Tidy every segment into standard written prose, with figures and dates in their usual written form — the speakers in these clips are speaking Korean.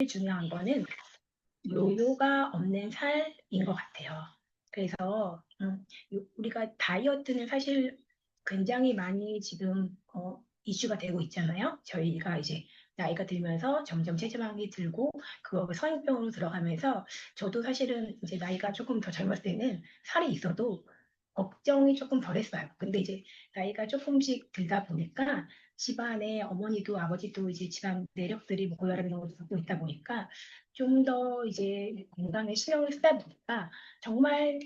제일 중요한 거는 요요가 없는 살인 것 같아요. 그래서 우리가 다이어트는 사실 굉장히 많이 지금 이슈가 되고 있잖아요. 저희가 이제 나이가 들면서 점점 체지방이 들고 그거 성인병으로 들어가면서 저도 사실은 이제 나이가 조금 더 젊었을 때는 살이 있어도 걱정이 조금 덜했어요. 근데 이제 나이가 조금씩 들다 보니까 집안에 어머니도 아버지도 이제 집안 내력들이 뭐 고혈압 이런 것도 갖고 있다 보니까 좀 더 이제 건강에 신경을 쓰다 보니까 정말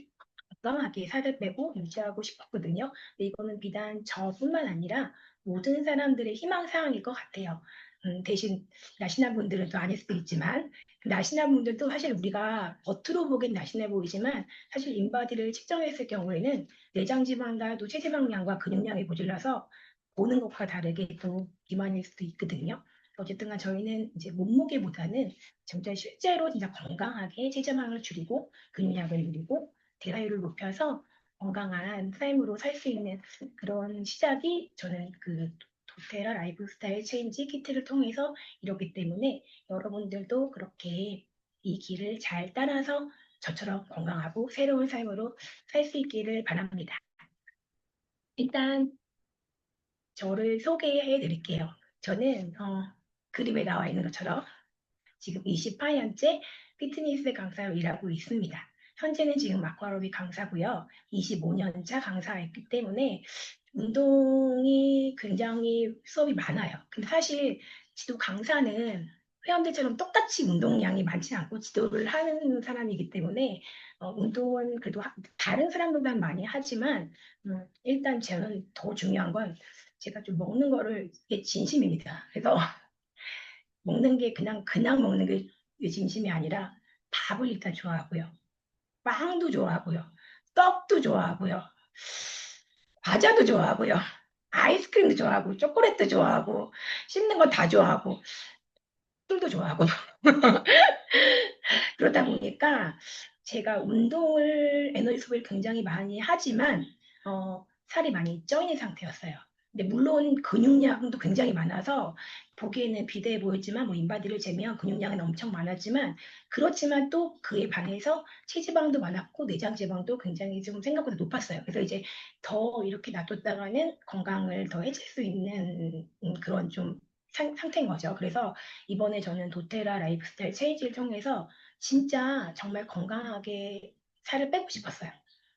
건강하게 살을 빼고 유지하고 싶었거든요. 근데 이거는 비단 저뿐만 아니라 모든 사람들의 희망사항일 것 같아요. 대신 날씬한 분들은 또 아닐 수도 있지만 날씬한 분들도 사실 우리가 겉으로 보기엔 날씬해 보이지만 사실 인바디를 측정했을 경우에는 내장 지방과 또 체지방량과 근육량이 모자라서 보는 것과 다르게 또 비만일 수도 있거든요. 어쨌든 간 저희는 이제 몸무게보다는 진짜 실제로 진짜 건강하게 체지방을 줄이고 근육량을 늘리고 대사율을 높여서 건강한 삶으로 살 수 있는 그런 시작이 저는 그 도테라 라이프스타일 체인지 키트를 통해서 이렇기 때문에 여러분들도 그렇게 이 길을 잘 따라서 저처럼 건강하고 새로운 삶으로 살 수 있기를 바랍니다. 일단 저를 소개해 드릴게요. 저는 그림에 나와 있는 것처럼 지금 28년째 피트니스 강사로 일하고 있습니다. 현재는 지금 아쿠아로빅 강사고요. 25년차 강사였기 때문에 운동이 굉장히 수업이 많아요. 근데 사실 지도 강사는 회원들처럼 똑같이 운동량이 많지 않고 지도를 하는 사람이기 때문에 운동은 그래도 다른 사람들보다 많이 하지만 일단 저는 더 중요한 건 제가 좀 먹는 거를 이게 진심입니다. 그래서 먹는 게 그냥 먹는 게 진심이 아니라 밥을 일단 좋아하고요. 빵도 좋아하고요. 떡도 좋아하고요. 과자도 좋아하고요. 아이스크림도 좋아하고 초콜릿도 좋아하고 씹는 거 다 좋아하고 술도 좋아하고 그러다 보니까 제가 운동을 에너지 소비를 굉장히 많이 하지만 살이 많이 쪄 있는 상태였어요. 근데 물론 근육량도 굉장히 많아서 보기에는 비대해 보였지만 뭐 인바디를 재면 근육량은 엄청 많았지만 그렇지만 또 그에 반해서 체지방도 많았고 내장 지방도 굉장히 좀 생각보다 높았어요. 그래서 이제 더 이렇게 놔뒀다가는 건강을 더 해칠 수 있는 그런 좀 상태인 거죠. 그래서 이번에 저는 도테라 라이프스타일 체인지를 통해서 진짜 정말 건강하게 살을 빼고 싶었어요.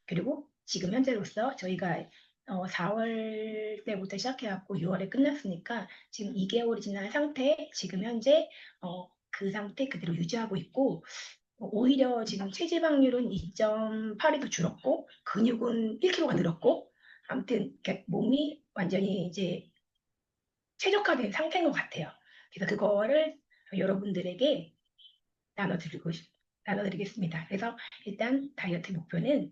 그리고 지금 현재로서 저희가 4월 때부터 시작해갖고 6월에 끝났으니까 지금 2개월이 지난 상태, 지금 현재 그 상태 그대로 유지하고 있고 오히려 지금 체지방률은 2.8이 더 줄었고 근육은 1kg가 늘었고 아무튼 몸이 완전히 이제 최적화된 상태인 것 같아요. 그래서 그거를 여러분들에게 나눠드리고 나눠드리겠습니다. 그래서 일단 다이어트 목표는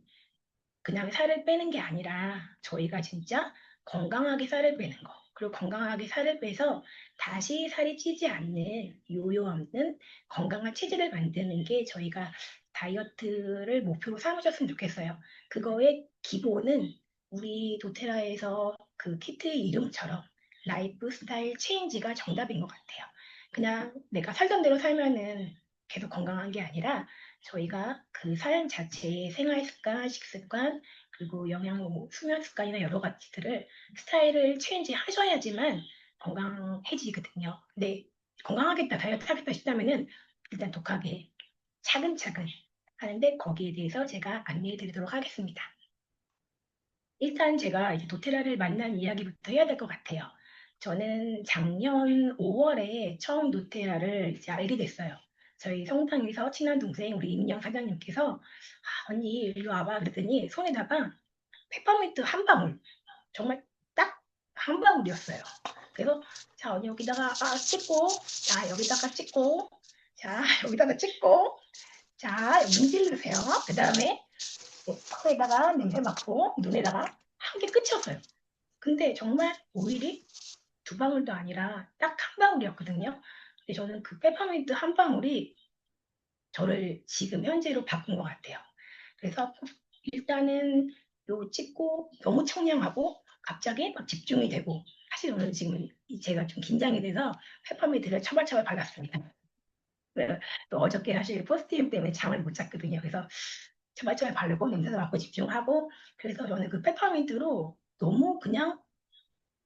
그냥 살을 빼는 게 아니라 저희가 진짜 건강하게 살을 빼는 거. 그리고 건강하게 살을 빼서 다시 살이 찌지 않는 요요 없는 건강한 체질을 만드는 게 저희가 다이어트를 목표로 삼으셨으면 좋겠어요. 그거의 기본은 우리 도테라에서 그 키트의 이름처럼 라이프 스타일 체인지가 정답인 것 같아요. 그냥 내가 살던 대로 살면은 계속 건강한 게 아니라 저희가 그 삶 자체의 생활 습관, 식습관, 그리고 영양, 뭐 수면 습관이나 여러 가지들을 스타일을 체인지 하셔야지만 건강해지거든요. 근데 건강하겠다, 다이어트 하겠다 싶다면은 일단 독하게 차근차근 하는데 거기에 대해서 제가 안내해 드리도록 하겠습니다. 일단 제가 이제 도테라를 만난 이야기부터 해야 될 것 같아요. 저는 작년 5월에 처음 도테라를 이제 알게 됐어요. 저희 성당에서 친한 동생 우리 임영 사장님께서 언니 이리 와봐 그랬더니 손에다가 페퍼민트 한 방울 정말 딱 한 방울이었어요. 그래서 자 언니 여기다가 찍고 자 여기다가 찍고 자 여기다가 찍고 자 문질르세요. 그 다음에 코에다가 냄새 맡고 눈에다가 한 게 끝이었어요. 근데 정말 오일이 두 방울도 아니라 딱 한 방울이었거든요. 근데 저는 그 페퍼민트 한 방울이 저를 지금 현재로 바꾼 것 같아요. 그래서 일단은 요 찍고 너무 청량하고 갑자기 막 집중이 되고 사실 오늘 지금 제가 좀 긴장이 돼서 페퍼민트를 처발처발 발랐습니다. 네, 또 어저께 사실 포스트잇 때문에 잠을 못 잤거든요. 그래서 제발제발 바르고 냄새도 맡고 집중하고 그래서 저는 그 페퍼민트로 너무 그냥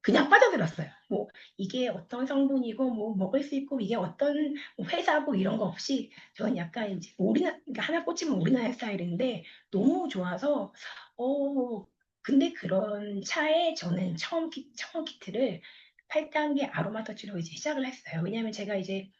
빠져들었어요. 뭐 이게 어떤 성분이고 뭐 먹을 수 있고 이게 어떤 뭐 회사고 이런 거 없이 저는 약간 이제 올인한 그러니까 하나 꽂히면 올인하는 스타일인데 너무 좋아서 어 근데 그런 차에 저는 처음 키트를 8단계 아로마 터치로 이제 시작을 했어요. 왜냐하면 제가 이제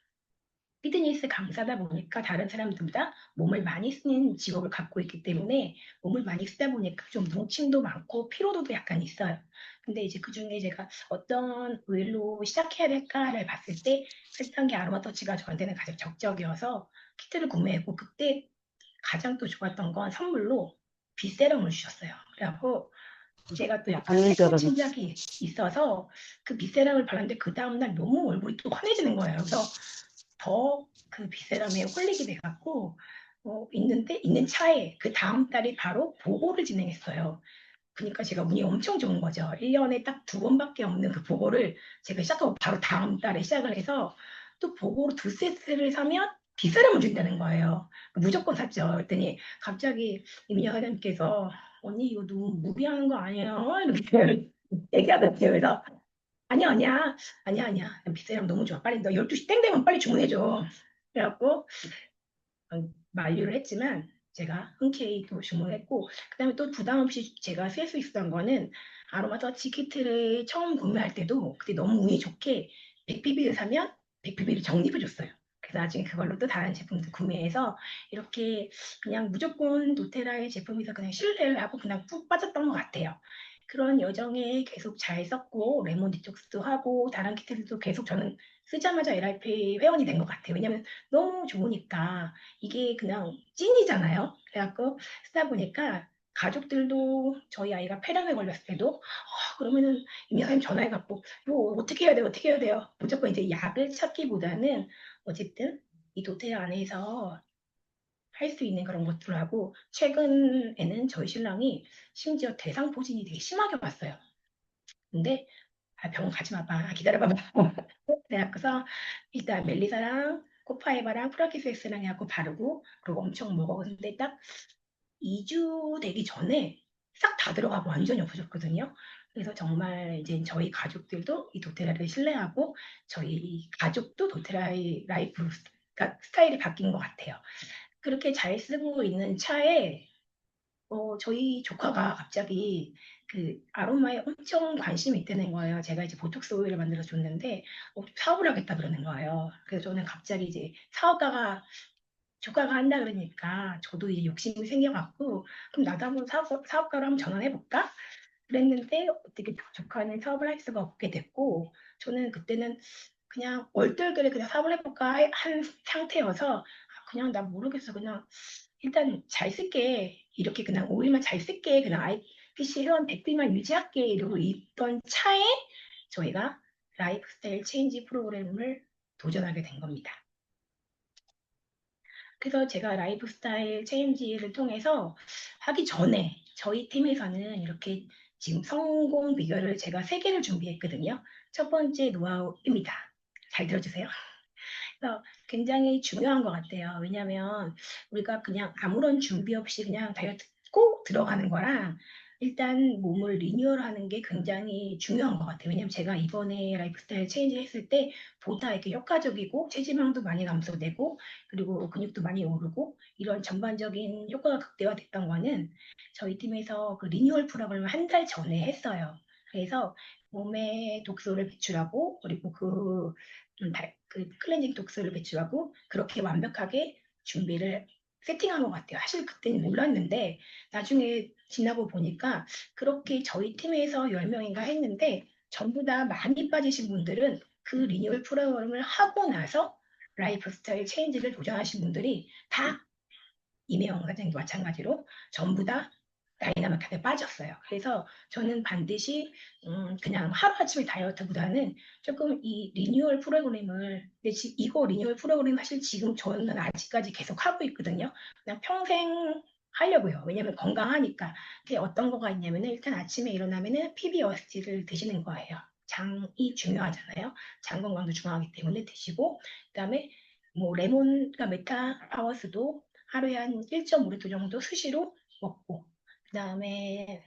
피트니스 강사다 보니까 다른 사람들보다 몸을 많이 쓰는 직업을 갖고 있기 때문에 몸을 많이 쓰다 보니까 좀 뭉침도 많고 피로도도 약간 있어요. 근데 이제 그중에 제가 어떤 오일로 시작해야 될까를 봤을 때 8단계 아로마 터치가 저한테는 가장 적적이어서 키트를 구매했고 그때 가장 또 좋았던 건 선물로 빗세럼을 주셨어요. 그래갖고 제가 또 약간 받는 줄 세포 알았는데. 침작이 있어서 그 빗세럼을 바르는데 그 다음날 너무 얼굴이 또 환해지는 거예요. 그래서 더 그 빗세럼에 홀리게 돼갖고 있는 차에 그 다음 달에 바로 보고를 진행했어요. 그러니까 제가 운이 엄청 좋은 거죠. 1년에 딱 두 번밖에 없는 그 보고를 제가 시작하고 바로 다음 달에 시작을 해서 또 보고로 두 세트를 사면 빗세럼을 준다는 거예요. 무조건 샀죠. 그랬더니 갑자기 이민혁 사장님께서 언니 이거 너무 무리하는 거 아니에요? 이렇게 얘기하더라고요. 그래서 아니야. 빗세럼 너무 좋아. 빨리 너 12시 땡 되면 빨리 주문해줘. 그래갖고 만류를 했지만 제가 흔쾌히 또 주문했고 그다음에 또 부담 없이 제가 쓸 수 있었던 거는 아로마 터치 키트를 처음 구매할 때도 그때 너무 운이 좋게 100PB를 사면 100PB를 적립해 줬어요. 그래서 나중에 그걸로 또 다른 제품들 구매해서 이렇게 그냥 무조건 도테라의 제품에서 그냥 신뢰를 하고 그냥 푹 빠졌던 것 같아요. 그런 여정에 계속 잘 썼고 레몬 디톡스도 하고 다른 키트들도 계속 저는 쓰자마자 LRP 회원이 된 것 같아요. 왜냐면 너무 좋으니까 이게 그냥 찐이잖아요. 그래갖고 쓰다 보니까 가족들도 저희 아이가 폐렴에 걸렸을 때도 그러면은 임양사님 전화해갖고 뭐 어떻게 해야 돼요? 무조건 이제 약을 찾기보다는 어쨌든 이 도태 안에서 할 수 있는 그런 것들을 하고 최근에는 저희 신랑이 심지어 대상포진이 되게 심하게 왔어요. 근데 병원 가지 마봐. 기다려봐봐. 그래서 일단 멜리사랑 코파이바랑 프라키스엑스랑 해갖고 바르고 그리고 엄청 먹어. 근데 딱 2주 되기 전에 싹 다 들어가고 완전히 없어졌거든요. 그래서 정말 이제 저희 가족들도 이 도테라를 신뢰하고 저희 가족도 도테라의 라이프 그러니까 스타일이 바뀐 것 같아요. 그렇게 잘 쓰고 있는 차에 저희 조카가 갑자기 그 아로마에 엄청 관심이 있다는 거예요. 제가 이제 보톡스 오일을 만들어 줬는데 사업을 하겠다 그러는 거예요. 그래서 저는 갑자기 이제 조카가 한다 그러니까 저도 이제 욕심이 생겨갖고 그럼 나도 한번 사업가로 한번 전환해볼까? 그랬는데 어떻게 조카는 사업을 할 수가 없게 됐고 저는 그때는 그냥 얼떨결에 그냥 사업을 해볼까 한 상태여서 그냥 나 모르겠어 그냥 일단 잘 쓸게 이렇게 그냥 오일만 잘 쓸게 그냥 IPC 회원 100비만 유지할게 이러고 있던 차에 저희가 라이프스타일 체인지 프로그램을 도전하게 된 겁니다. 그래서 제가 라이프스타일 체인지를 통해서 하기 전에 저희 팀에서는 이렇게 지금 성공 비결을 제가 세 개를 준비했거든요. 첫 번째 노하우입니다. 잘 들어주세요. 그래서 굉장히 중요한 것 같아요. 왜냐하면 우리가 그냥 아무런 준비 없이 그냥 다이어트 꼭 들어가는 거랑 일단 몸을 리뉴얼하는 게 굉장히 중요한 것 같아요. 왜냐하면 제가 이번에 라이프스타일 체인지 했을 때 보다 이렇게 효과적이고 체지방도 많이 감소되고 그리고 근육도 많이 오르고 이런 전반적인 효과가 극대화됐던 거는 저희 팀에서 그 리뉴얼 프로그램을 한 달 전에 했어요. 그래서 몸에 독소를 배출하고 그리고 그 클렌징 독소를 배출하고 그렇게 완벽하게 준비를 세팅한 것 같아요. 사실 그때는 몰랐는데 나중에 지나고 보니까 그렇게 저희 팀에서 10명인가 했는데 전부 다 많이 빠지신 분들은 그 리뉴얼 프로그램을 하고 나서 라이프 스타일 체인지를 도전하신 분들이 다 이명영 사장님도 마찬가지로 전부 다 다이나마크에 빠졌어요. 그래서 저는 반드시 그냥 하루아침에 다이어트보다는 조금 이 리뉴얼 프로그램을 이거 리뉴얼 프로그램 사실 지금 저는 아직까지 계속 하고 있거든요. 그냥 평생 하려고요. 왜냐하면 건강하니까. 근데 어떤 거가 있냐면 일단 아침에 일어나면은 PB어스티를 드시는 거예요. 장이 중요하잖아요. 장 건강도 중요하기 때문에 드시고 그다음에 뭐 레몬과 메타하워스도 하루에 한 1.5리터 정도 수시로 먹고, 그다음에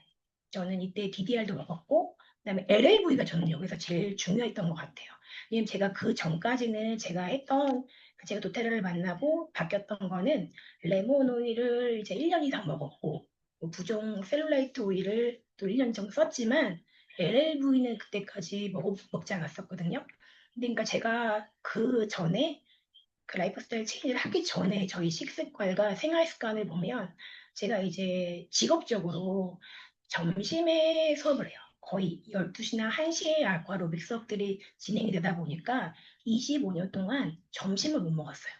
저는 이때 DDR도 먹었고, 그다음에 LAV가 저는 여기서 제일 중요했던 것 같아요. 왜냐면 제가 그 전까지는 제가 했던, 제가 도테르를 만나고 바뀌었던 거는 레몬 오일을 이제 1년 이상 먹었고, 뭐 부종 셀룰라이트 오일을 또 1년 정도 썼지만 LLV는 그때까지 먹지 않았었거든요. 근데 그러니까 제가 그 전에 그 라이프 스타일 체인지를 하기 전에 저희 식습관과 생활 습관을 보면 제가 이제 직업적으로 점심에 수업을 해요. 거의 12시나 1시에 아쿠아로빅 수업들이 진행이 되다 보니까 25년 동안 점심을 못 먹었어요.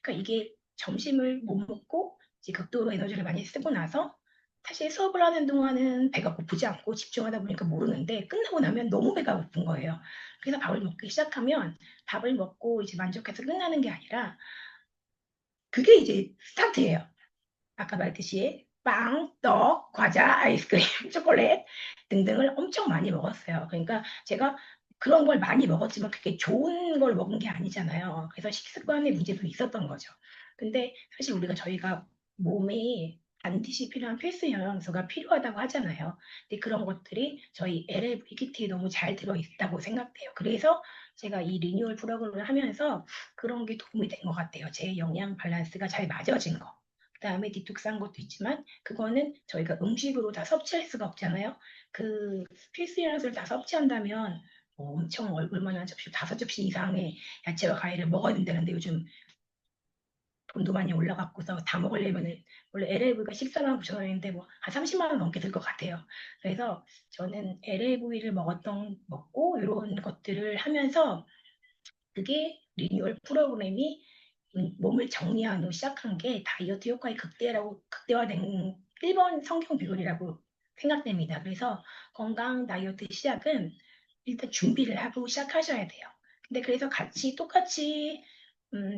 그러니까 이게 점심을 못 먹고 이제 극도로 에너지를 많이 쓰고 나서 사실 수업을 하는 동안은 배가 고프지 않고 집중하다 보니까 모르는데 끝나고 나면 너무 배가 고픈 거예요. 그래서 밥을 먹기 시작하면 밥을 먹고 이제 만족해서 끝나는 게 아니라 그게 이제 스타트예요. 아까 말했듯이 빵, 떡, 과자, 아이스크림, 초콜릿 등등을 엄청 많이 먹었어요. 그러니까 제가 그런 걸 많이 먹었지만 그게 좋은 걸 먹은 게 아니잖아요. 그래서 식습관에 문제도 있었던 거죠. 근데 사실 저희가 몸에 반드시 필요한 필수 영양소가 필요하다고 하잖아요. 근데 그런 것들이 저희 LLV 키트에 너무 잘 들어있다고 생각돼요. 그래서 제가 이 리뉴얼 프로그램을 하면서 그런 게 도움이 된 것 같아요. 제 영양 밸런스가 잘 맞아진 거. 그다음에 디톡스한 것도 있지만 그거는 저희가 음식으로 다 섭취할 수가 없잖아요. 그 필수 영양소를 다 섭취한다면 뭐 엄청 얼굴만한 접시 5접시 이상의 야채와 과일을 먹어야 된다는데 요즘 돈도 많이 올라갔고서 다 먹으려면은 원래 LLV가 14만 9천 원인데 뭐 한 30만 원 넘게 들 것 같아요. 그래서 저는 LLV를 먹고 이런 것들을 하면서 그게 리뉴얼 프로그램이 몸을 정리한 후 시작한 게 다이어트 효과의 극대화된 1번 성경 비결이라고 생각됩니다. 그래서 건강 다이어트 시작은 일단 준비를 하고 시작하셔야 돼요. 근데 그래서 똑같이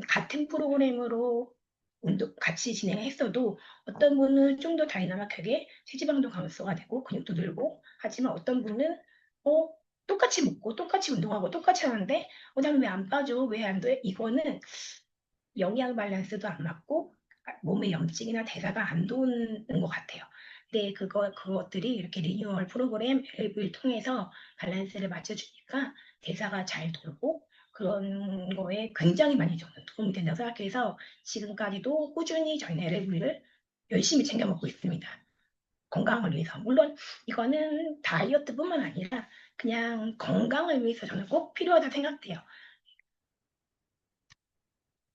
같은 프로그램으로 운동 같이 진행했어도 어떤 분은 좀 더 다이나믹하게 체지방도 감소가 되고 근육도 늘고 하지만 어떤 분은 어, 똑같이 먹고 똑같이 운동하고 똑같이 하는데 나는 왜 안 빠져? 왜 안 돼? 이거는 영양 밸런스도 안 맞고 몸의 염증이나 대사가 안 도는 것 같아요. 근데 그것들이 이렇게 리뉴얼 프로그램 앱을 통해서 밸런스를 맞춰주니까 대사가 잘 돌고 그런 거에 굉장히 많이 저는 도움이 된다고 생각해서 지금까지도 꾸준히 저희 LF를 열심히 챙겨 먹고 있습니다. 건강을 위해서. 물론 이거는 다이어트뿐만 아니라 그냥 건강을 위해서 저는 꼭 필요하다 생각돼요.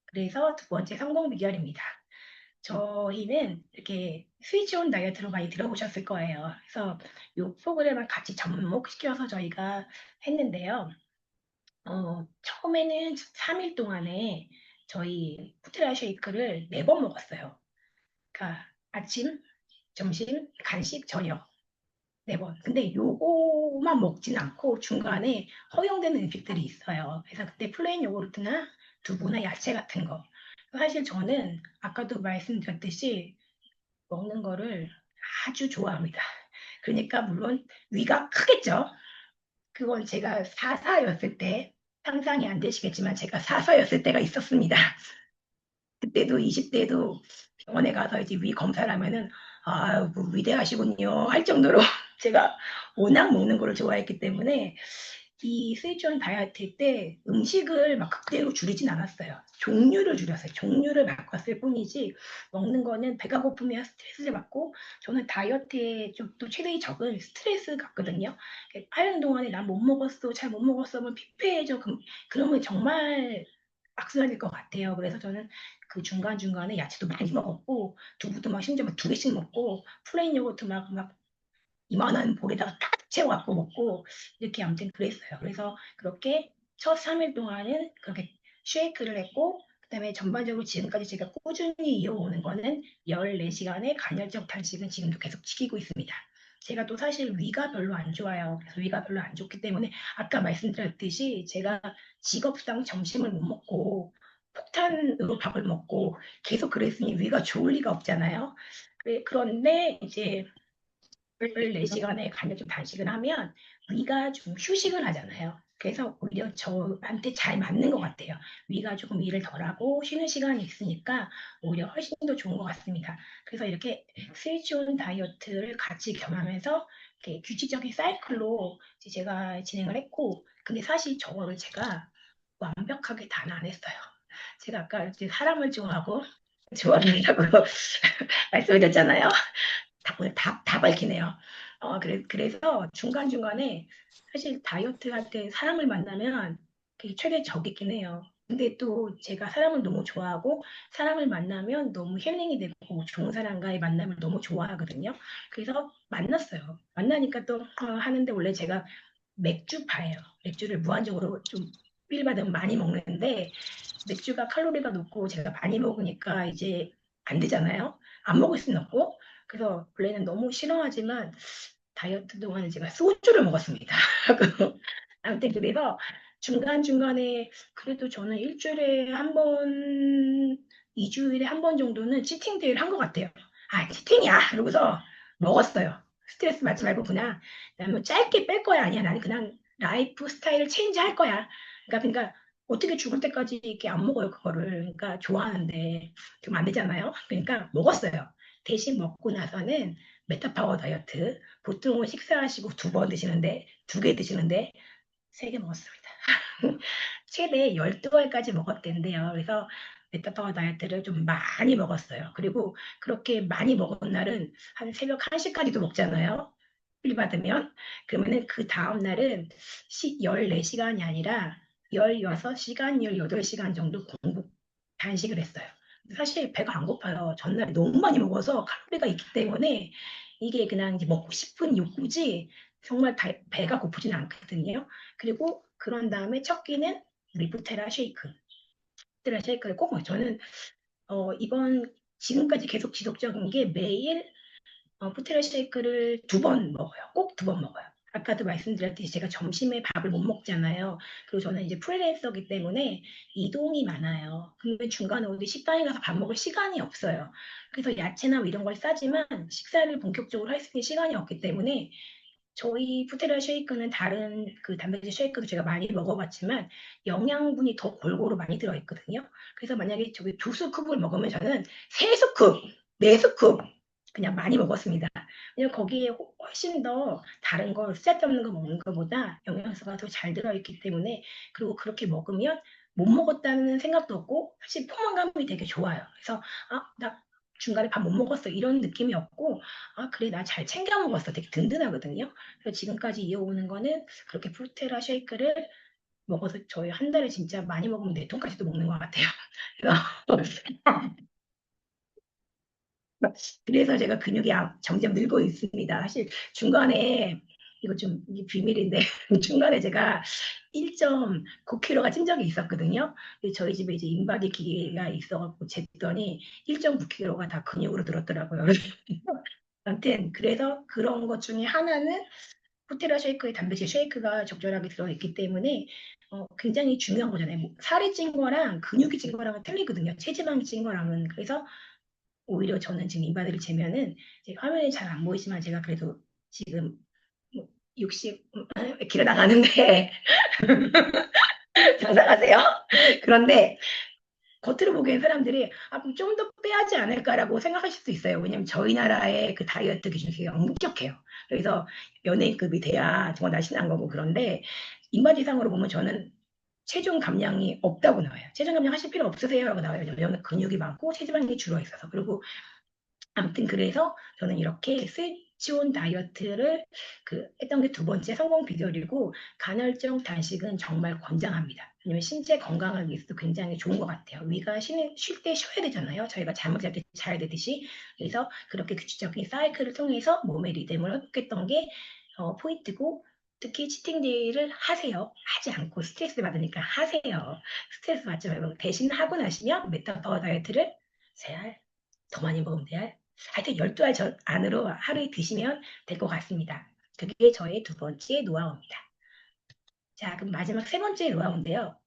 그래서 두 번째 성공 비결입니다. 저희는 이렇게 스위치 온 다이어트로 많이 들어보셨을 거예요. 그래서 이 프로그램을 같이 접목시켜서 저희가 했는데요. 처음에는 3일 동안에 저희 푸트라 쉐이크를 4번 먹었어요. 그러니까 아침, 점심, 간식, 저녁 4번. 근데 요거만 먹진 않고 중간에 허용되는 음식들이 있어요. 그래서 그때 플레인 요구르트나 두부나 야채 같은 거. 사실 저는 아까도 말씀드렸듯이 먹는 거를 아주 좋아합니다. 그러니까 물론 위가 크겠죠. 그건 제가 사사였을 때 상상이 안 되시겠지만 제가 사사였을 때가 있었습니다. 그때도 20대도 병원에 가서 이제 위 검사를 하면은 위대하시군요 할 정도로 제가 워낙 먹는 거를 좋아했기 때문에 이 스위치온 다이어트 때 음식을 막 극대로 줄이진 않았어요. 종류를 줄였어요. 종류를 바꿨을 뿐이지 먹는 거는 배가 고프면 스트레스를 받고 저는 다이어트에 좀 또 최대의 적은 스트레스 같거든요. 하는 동안에 난 못 먹었어, 잘 못 먹었어, 하면 피폐해져. 그러면 정말 악순환일 것 같아요. 그래서 저는 그 중간중간에 야채도 많이 먹었고 두부도 막 심지어 막 2개씩 먹고 플레인 요거트 막 이만한 볼에다가 딱 채워갖고 먹고 이렇게 아무튼 그랬어요. 그래서 그렇게 첫 3일 동안은 그렇게 쉐이크를 했고 그다음에 전반적으로 지금까지 제가 꾸준히 이어오는 거는 14시간의 간헐적 단식은 지금도 계속 지키고 있습니다. 제가 또 사실 위가 별로 안 좋아요. 그래서 위가 별로 안 좋기 때문에 아까 말씀드렸듯이 제가 직업상 점심을 못 먹고 폭탄으로 밥을 먹고 계속 그랬으니 위가 좋을 리가 없잖아요. 그런데 이제 14시간의 간헐적 단식을 하면 위가 좀 휴식을 하잖아요. 그래서 오히려 저한테 잘 맞는 것 같아요. 위가 조금 일을 덜하고 쉬는 시간이 있으니까 오히려 훨씬 더 좋은 것 같습니다. 그래서 이렇게 스위치온 다이어트를 같이 겸하면서 이렇게 규칙적인 사이클로 이제 제가 진행을 했고, 근데 사실 저거를 제가 완벽하게 다는 안 했어요. 제가 아까 이제 사람을 좋아하고 좋아한다고 말씀드렸잖아요. 오늘 다 밝히네요. 그래서 중간중간에 사실 다이어트 할 때 사람을 만나면 그게 최대 적이긴 해요. 근데 또 제가 사람을 너무 좋아하고 사람을 만나면 너무 힐링이 되고 좋은 사람과의 만남을 너무 좋아하거든요. 그래서 만났어요. 만나니까 또 하는데 원래 제가 맥주파예요. 맥주를 무한적으로 좀 필 받으면 많이 먹는데 맥주가 칼로리가 높고 제가 많이 먹으니까 이제 안 되잖아요. 안 먹을 수는 없고. 그래서 원래는 너무 싫어하지만 다이어트 동안에 제가 소주를 먹었습니다. 아무튼 그래서 중간중간에 그래도 저는 일주일에 한 번, 2주일에 한 번 정도는 치팅데이를 한 것 같아요. 아, 치팅이야! 이러고서 먹었어요. 스트레스 받지 말고 그냥, 나는 뭐 짧게 뺄 거야. 아니야. 나는 그냥 라이프 스타일을 체인지 할 거야. 그러니까 어떻게 죽을 때까지 이렇게 안 먹어요, 그거를. 그러니까 좋아하는데 좀 안 되잖아요. 그러니까 먹었어요. 대신 먹고 나서는 메타파워 다이어트. 보통은 식사하시고 2번 드시는데, 2개 드시는데, 3개 먹었습니다. 최대 12알까지 먹었대는데요. 그래서 메타파워 다이어트를 좀 많이 먹었어요. 그리고 그렇게 많이 먹은 날은 한 새벽 1시까지도 먹잖아요. 필 받으면. 그러면은 그 다음날은 14시간이 아니라 16시간, 18시간 정도 공복 단식을 했어요. 사실 배가 안 고파요. 전날에 너무 많이 먹어서 칼로리가 있기 때문에 이게 그냥 이제 먹고 싶은 욕구지 정말 배가 고프지는 않거든요. 그리고 그런 다음에 첫 끼는 리프테라 쉐이크. 리프테라 쉐이크를 꼭 먹어요. 저는 이번 지금까지 계속 지속적인 게 매일 포테라 쉐이크를 2번 먹어요. 꼭 2번 먹어요. 아까도 말씀드렸듯이 제가 점심에 밥을 못 먹잖아요. 그리고 저는 이제 프리랜서기 때문에 이동이 많아요. 근데 중간에 어디 식당에 가서 밥 먹을 시간이 없어요. 그래서 야채나 뭐 이런 걸 싸지만 식사를 본격적으로 할 수 있는 시간이 없기 때문에 저희 푸테라 쉐이크는 다른 그 단백질 쉐이크도 제가 많이 먹어봤지만 영양분이 더 골고루 많이 들어있거든요. 그래서 만약에 저기 2스쿱을 먹으면 저는 3스쿱, 4스쿱 그냥 많이 먹었습니다. 왜냐면 거기에 훨씬 더 다른 거 쓸데없는 거 먹는 것보다 영양소가 더 잘 들어있기 때문에 그리고 그렇게 먹으면 못 먹었다는 생각도 없고 사실 포만감이 되게 좋아요. 그래서 나 중간에 밥 못 먹었어 이런 느낌이 없고 그래 나 잘 챙겨 먹었어 되게 든든하거든요. 그래서 지금까지 이어오는 거는 그렇게 프루테라 쉐이크를 먹어서 저희 한 달에 진짜 많이 먹으면 4통까지도 먹는 것 같아요. 그래서 제가 근육이 점점 늘고 있습니다. 사실 중간에 이거 좀 이게 비밀인데 중간에 제가 1.9kg가 찐 적이 있었거든요. 저희 집에 이제 인바디 기계가 있어갖고 쟀더니 1.9kg가 다 근육으로 들었더라고요. 아무튼 그래서 그런 것 중에 하나는 포테라 쉐이크에 단백질 쉐이크가 적절하게 들어있기 때문에 굉장히 중요한 거잖아요. 뭐 살이 찐 거랑 근육이 찐 거랑은 틀리거든요. 체지방이 찐 거랑은. 그래서 오히려 저는 지금 인바디를 재면은 화면에 잘 안 보이지만 제가 그래도 지금 60kg 나가는데 상상하세요? 그런데 겉으로 보기엔 사람들이 그럼 좀 더 빼야지 않을까라고 생각하실 수 있어요. 왜냐면 저희 나라의 그 다이어트 기준이 되게 엄격해요. 그래서 연예인급이 돼야 정말 날씬한 거고 그런데 인바디상으로 보면 저는 체중 감량이 없다고 나와요. 체중 감량 하실 필요 없으세요라고 나와요. 왜냐면 근육이 많고 체지방이 줄어 있어서. 그리고 아무튼 그래서 저는 이렇게 스위치온 다이어트를 했던 게 2번째 성공 비결이고 간헐적 단식은 정말 권장합니다. 왜냐면 신체 건강을 위해서도 굉장히 좋은 것 같아요. 위가 쉴 때 쉬어야 되잖아요. 저희가 잠을 잘 때 자야 되듯이. 그래서 그렇게 규칙적인 사이클을 통해서 몸의 리듬을 회복했던 게 포인트고 특히 치팅데이를 하세요. 하지 않고 스트레스 받으니까 하세요. 스트레스 받지 말고 대신 하고 나시면 메타파워 다이어트를 3알 더 많이 먹으면 돼요. 하여튼 12알 안으로 하루에 드시면 될 것 같습니다. 그게 저의 2번째 노하우입니다. 자, 그럼 마지막 3번째 노하우인데요.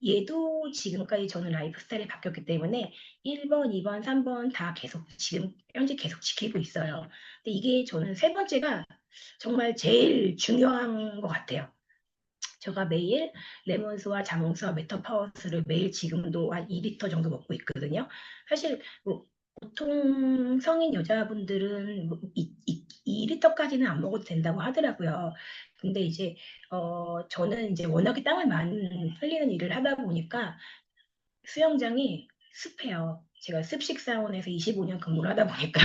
얘도 지금까지 저는 라이프 스타일이 바뀌었기 때문에 1번, 2번, 3번 다 계속 지금 현재 계속 지키고 있어요. 근데 이게 저는 3번째가 정말 제일 중요한 것 같아요. 제가 매일 레몬수와 자몽수와 메타파워스를 매일 지금도 한 2리터 정도 먹고 있거든요. 사실 뭐 보통 성인 여자분들은 뭐 2리터까지는 안 먹어도 된다고 하더라고요. 근데 이제 저는 이제 워낙에 땀을 많이 흘리는 일을 하다 보니까 수영장이 습해요. 제가 습식사원에서 25년 근무를 하다 보니까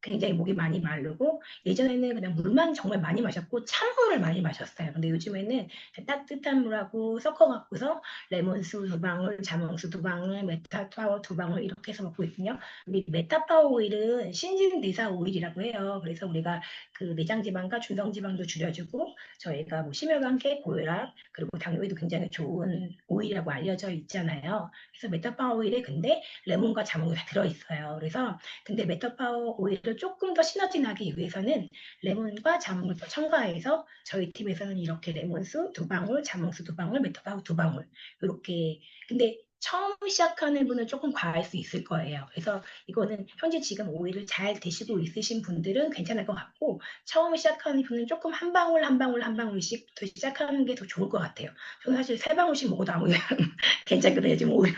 굉장히 목이 많이 마르고 예전에는 그냥 물만 정말 많이 마셨고 찬물을 많이 마셨어요. 근데 요즘에는 따뜻한 물하고 섞어갖고서 레몬수 2방울, 자몽수 2방울, 메타파워 2방울 이렇게 해서 먹고 있거든요. 우리 메타파워 오일은 신진대사 오일이라고 해요. 그래서 우리가 그 내장지방과 중성지방도 줄여주고 저희가 뭐 심혈관 고혈압 그리고 당뇨에도 굉장히 좋은 오일이라고 알려져 있잖아요. 그래서 메타파워 오일에 근데 레몬과 자몽이 다 들어있어요. 그래서 근데 메타파워 오일을 조금 더 시너지 나기 위해서는 레몬과 자몽을 더 첨가해서 저희 팀에서는 이렇게 레몬수 2방울, 자몽수 2방울, 메타파워 2방울 이렇게 근데 처음 시작하는 분은 조금 과할 수 있을 거예요. 그래서 이거는 현재 지금 오일을 잘 드시고 있으신 분들은 괜찮을 것 같고 처음 시작하는 분은 조금 한 방울 한 방울 한 방울씩 더 시작하는 게 더 좋을 것 같아요. 저는 사실 세 방울씩 먹어도 아무 괜찮거든요. 지금 오일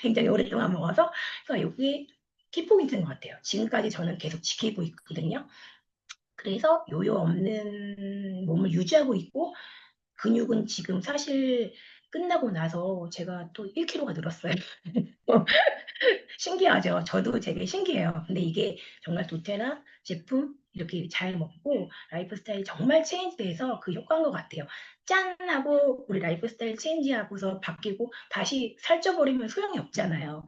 굉장히 오랫동안 먹어서 그래서 여기 키포인트인 것 같아요. 지금까지 저는 계속 지키고 있거든요. 그래서 요요 없는 몸을 유지하고 있고 근육은 지금 사실 끝나고 나서 제가 또 1kg가 늘었어요. 신기하죠? 저도 되게 신기해요. 근데 이게 정말 도테나 제품 이렇게 잘 먹고 라이프 스타일이 정말 체인지돼서 그 효과인 것 같아요. 짠! 하고 우리 라이프 스타일 체인지하고서 바뀌고 다시 살쪄버리면 소용이 없잖아요.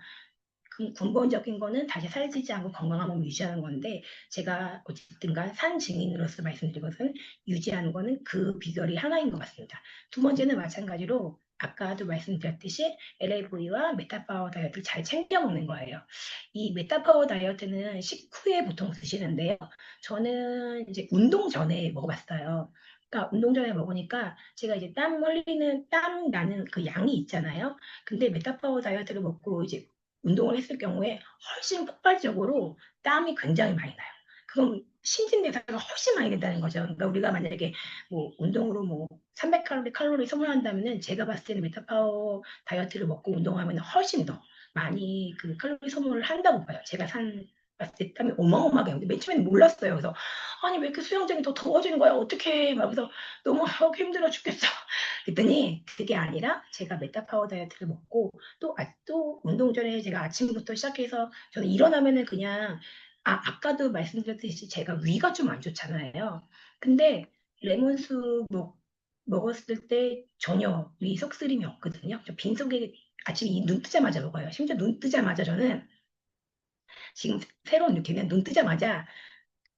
근본적인 거는 다시 살찌지 않고 건강한 몸을 유지하는 건데 제가 어쨌든간 산 증인으로서 말씀드린 것은 유지하는 거는 그 비결이 하나인 것 같습니다. 두 번째는 마찬가지로 아까도 말씀드렸듯이 LAV와 메타파워 다이어트를 잘 챙겨 먹는 거예요. 이 메타파워 다이어트는 식후에 보통 드시는데요. 저는 이제 운동 전에 먹어봤어요. 그러니까 운동 전에 먹으니까 제가 이제 땀 나는 그 양이 있잖아요. 근데 메타파워 다이어트를 먹고 이제 운동을 했을 경우에 훨씬 폭발적으로 땀이 굉장히 많이 나요. 그럼 신진대사가 훨씬 많이 된다는 거죠. 그러니까 우리가 만약에 뭐 운동으로 뭐 300칼로리 소모한다면은 제가 봤을 때는 메타파워 다이어트를 먹고 운동하면 훨씬 더 많이 그 칼로리 소모를 한다고 봐요. 제가 봤을 때 땀이 어마어마하게 나는데 맨 처음에는 몰랐어요. 그래서 아니 왜 이렇게 수영장이 더 더워지는 거야? 어떻게? 막 그래서 너무 하기 힘들어 죽겠어. 그랬더니 그게 아니라 제가 메타파워 다이어트를 먹고 또 운동 전에 제가 아침부터 시작해서 저는 일어나면은 그냥 아까도 말씀드렸듯이 제가 위가 좀 안 좋잖아요. 근데 레몬수 먹었을 때 전혀 위 속쓰림이 없거든요. 저 빈속에 아침 눈 뜨자마자 먹어요. 심지어 눈 뜨자마자 저는 지금 새로운 루틴은 눈 뜨자마자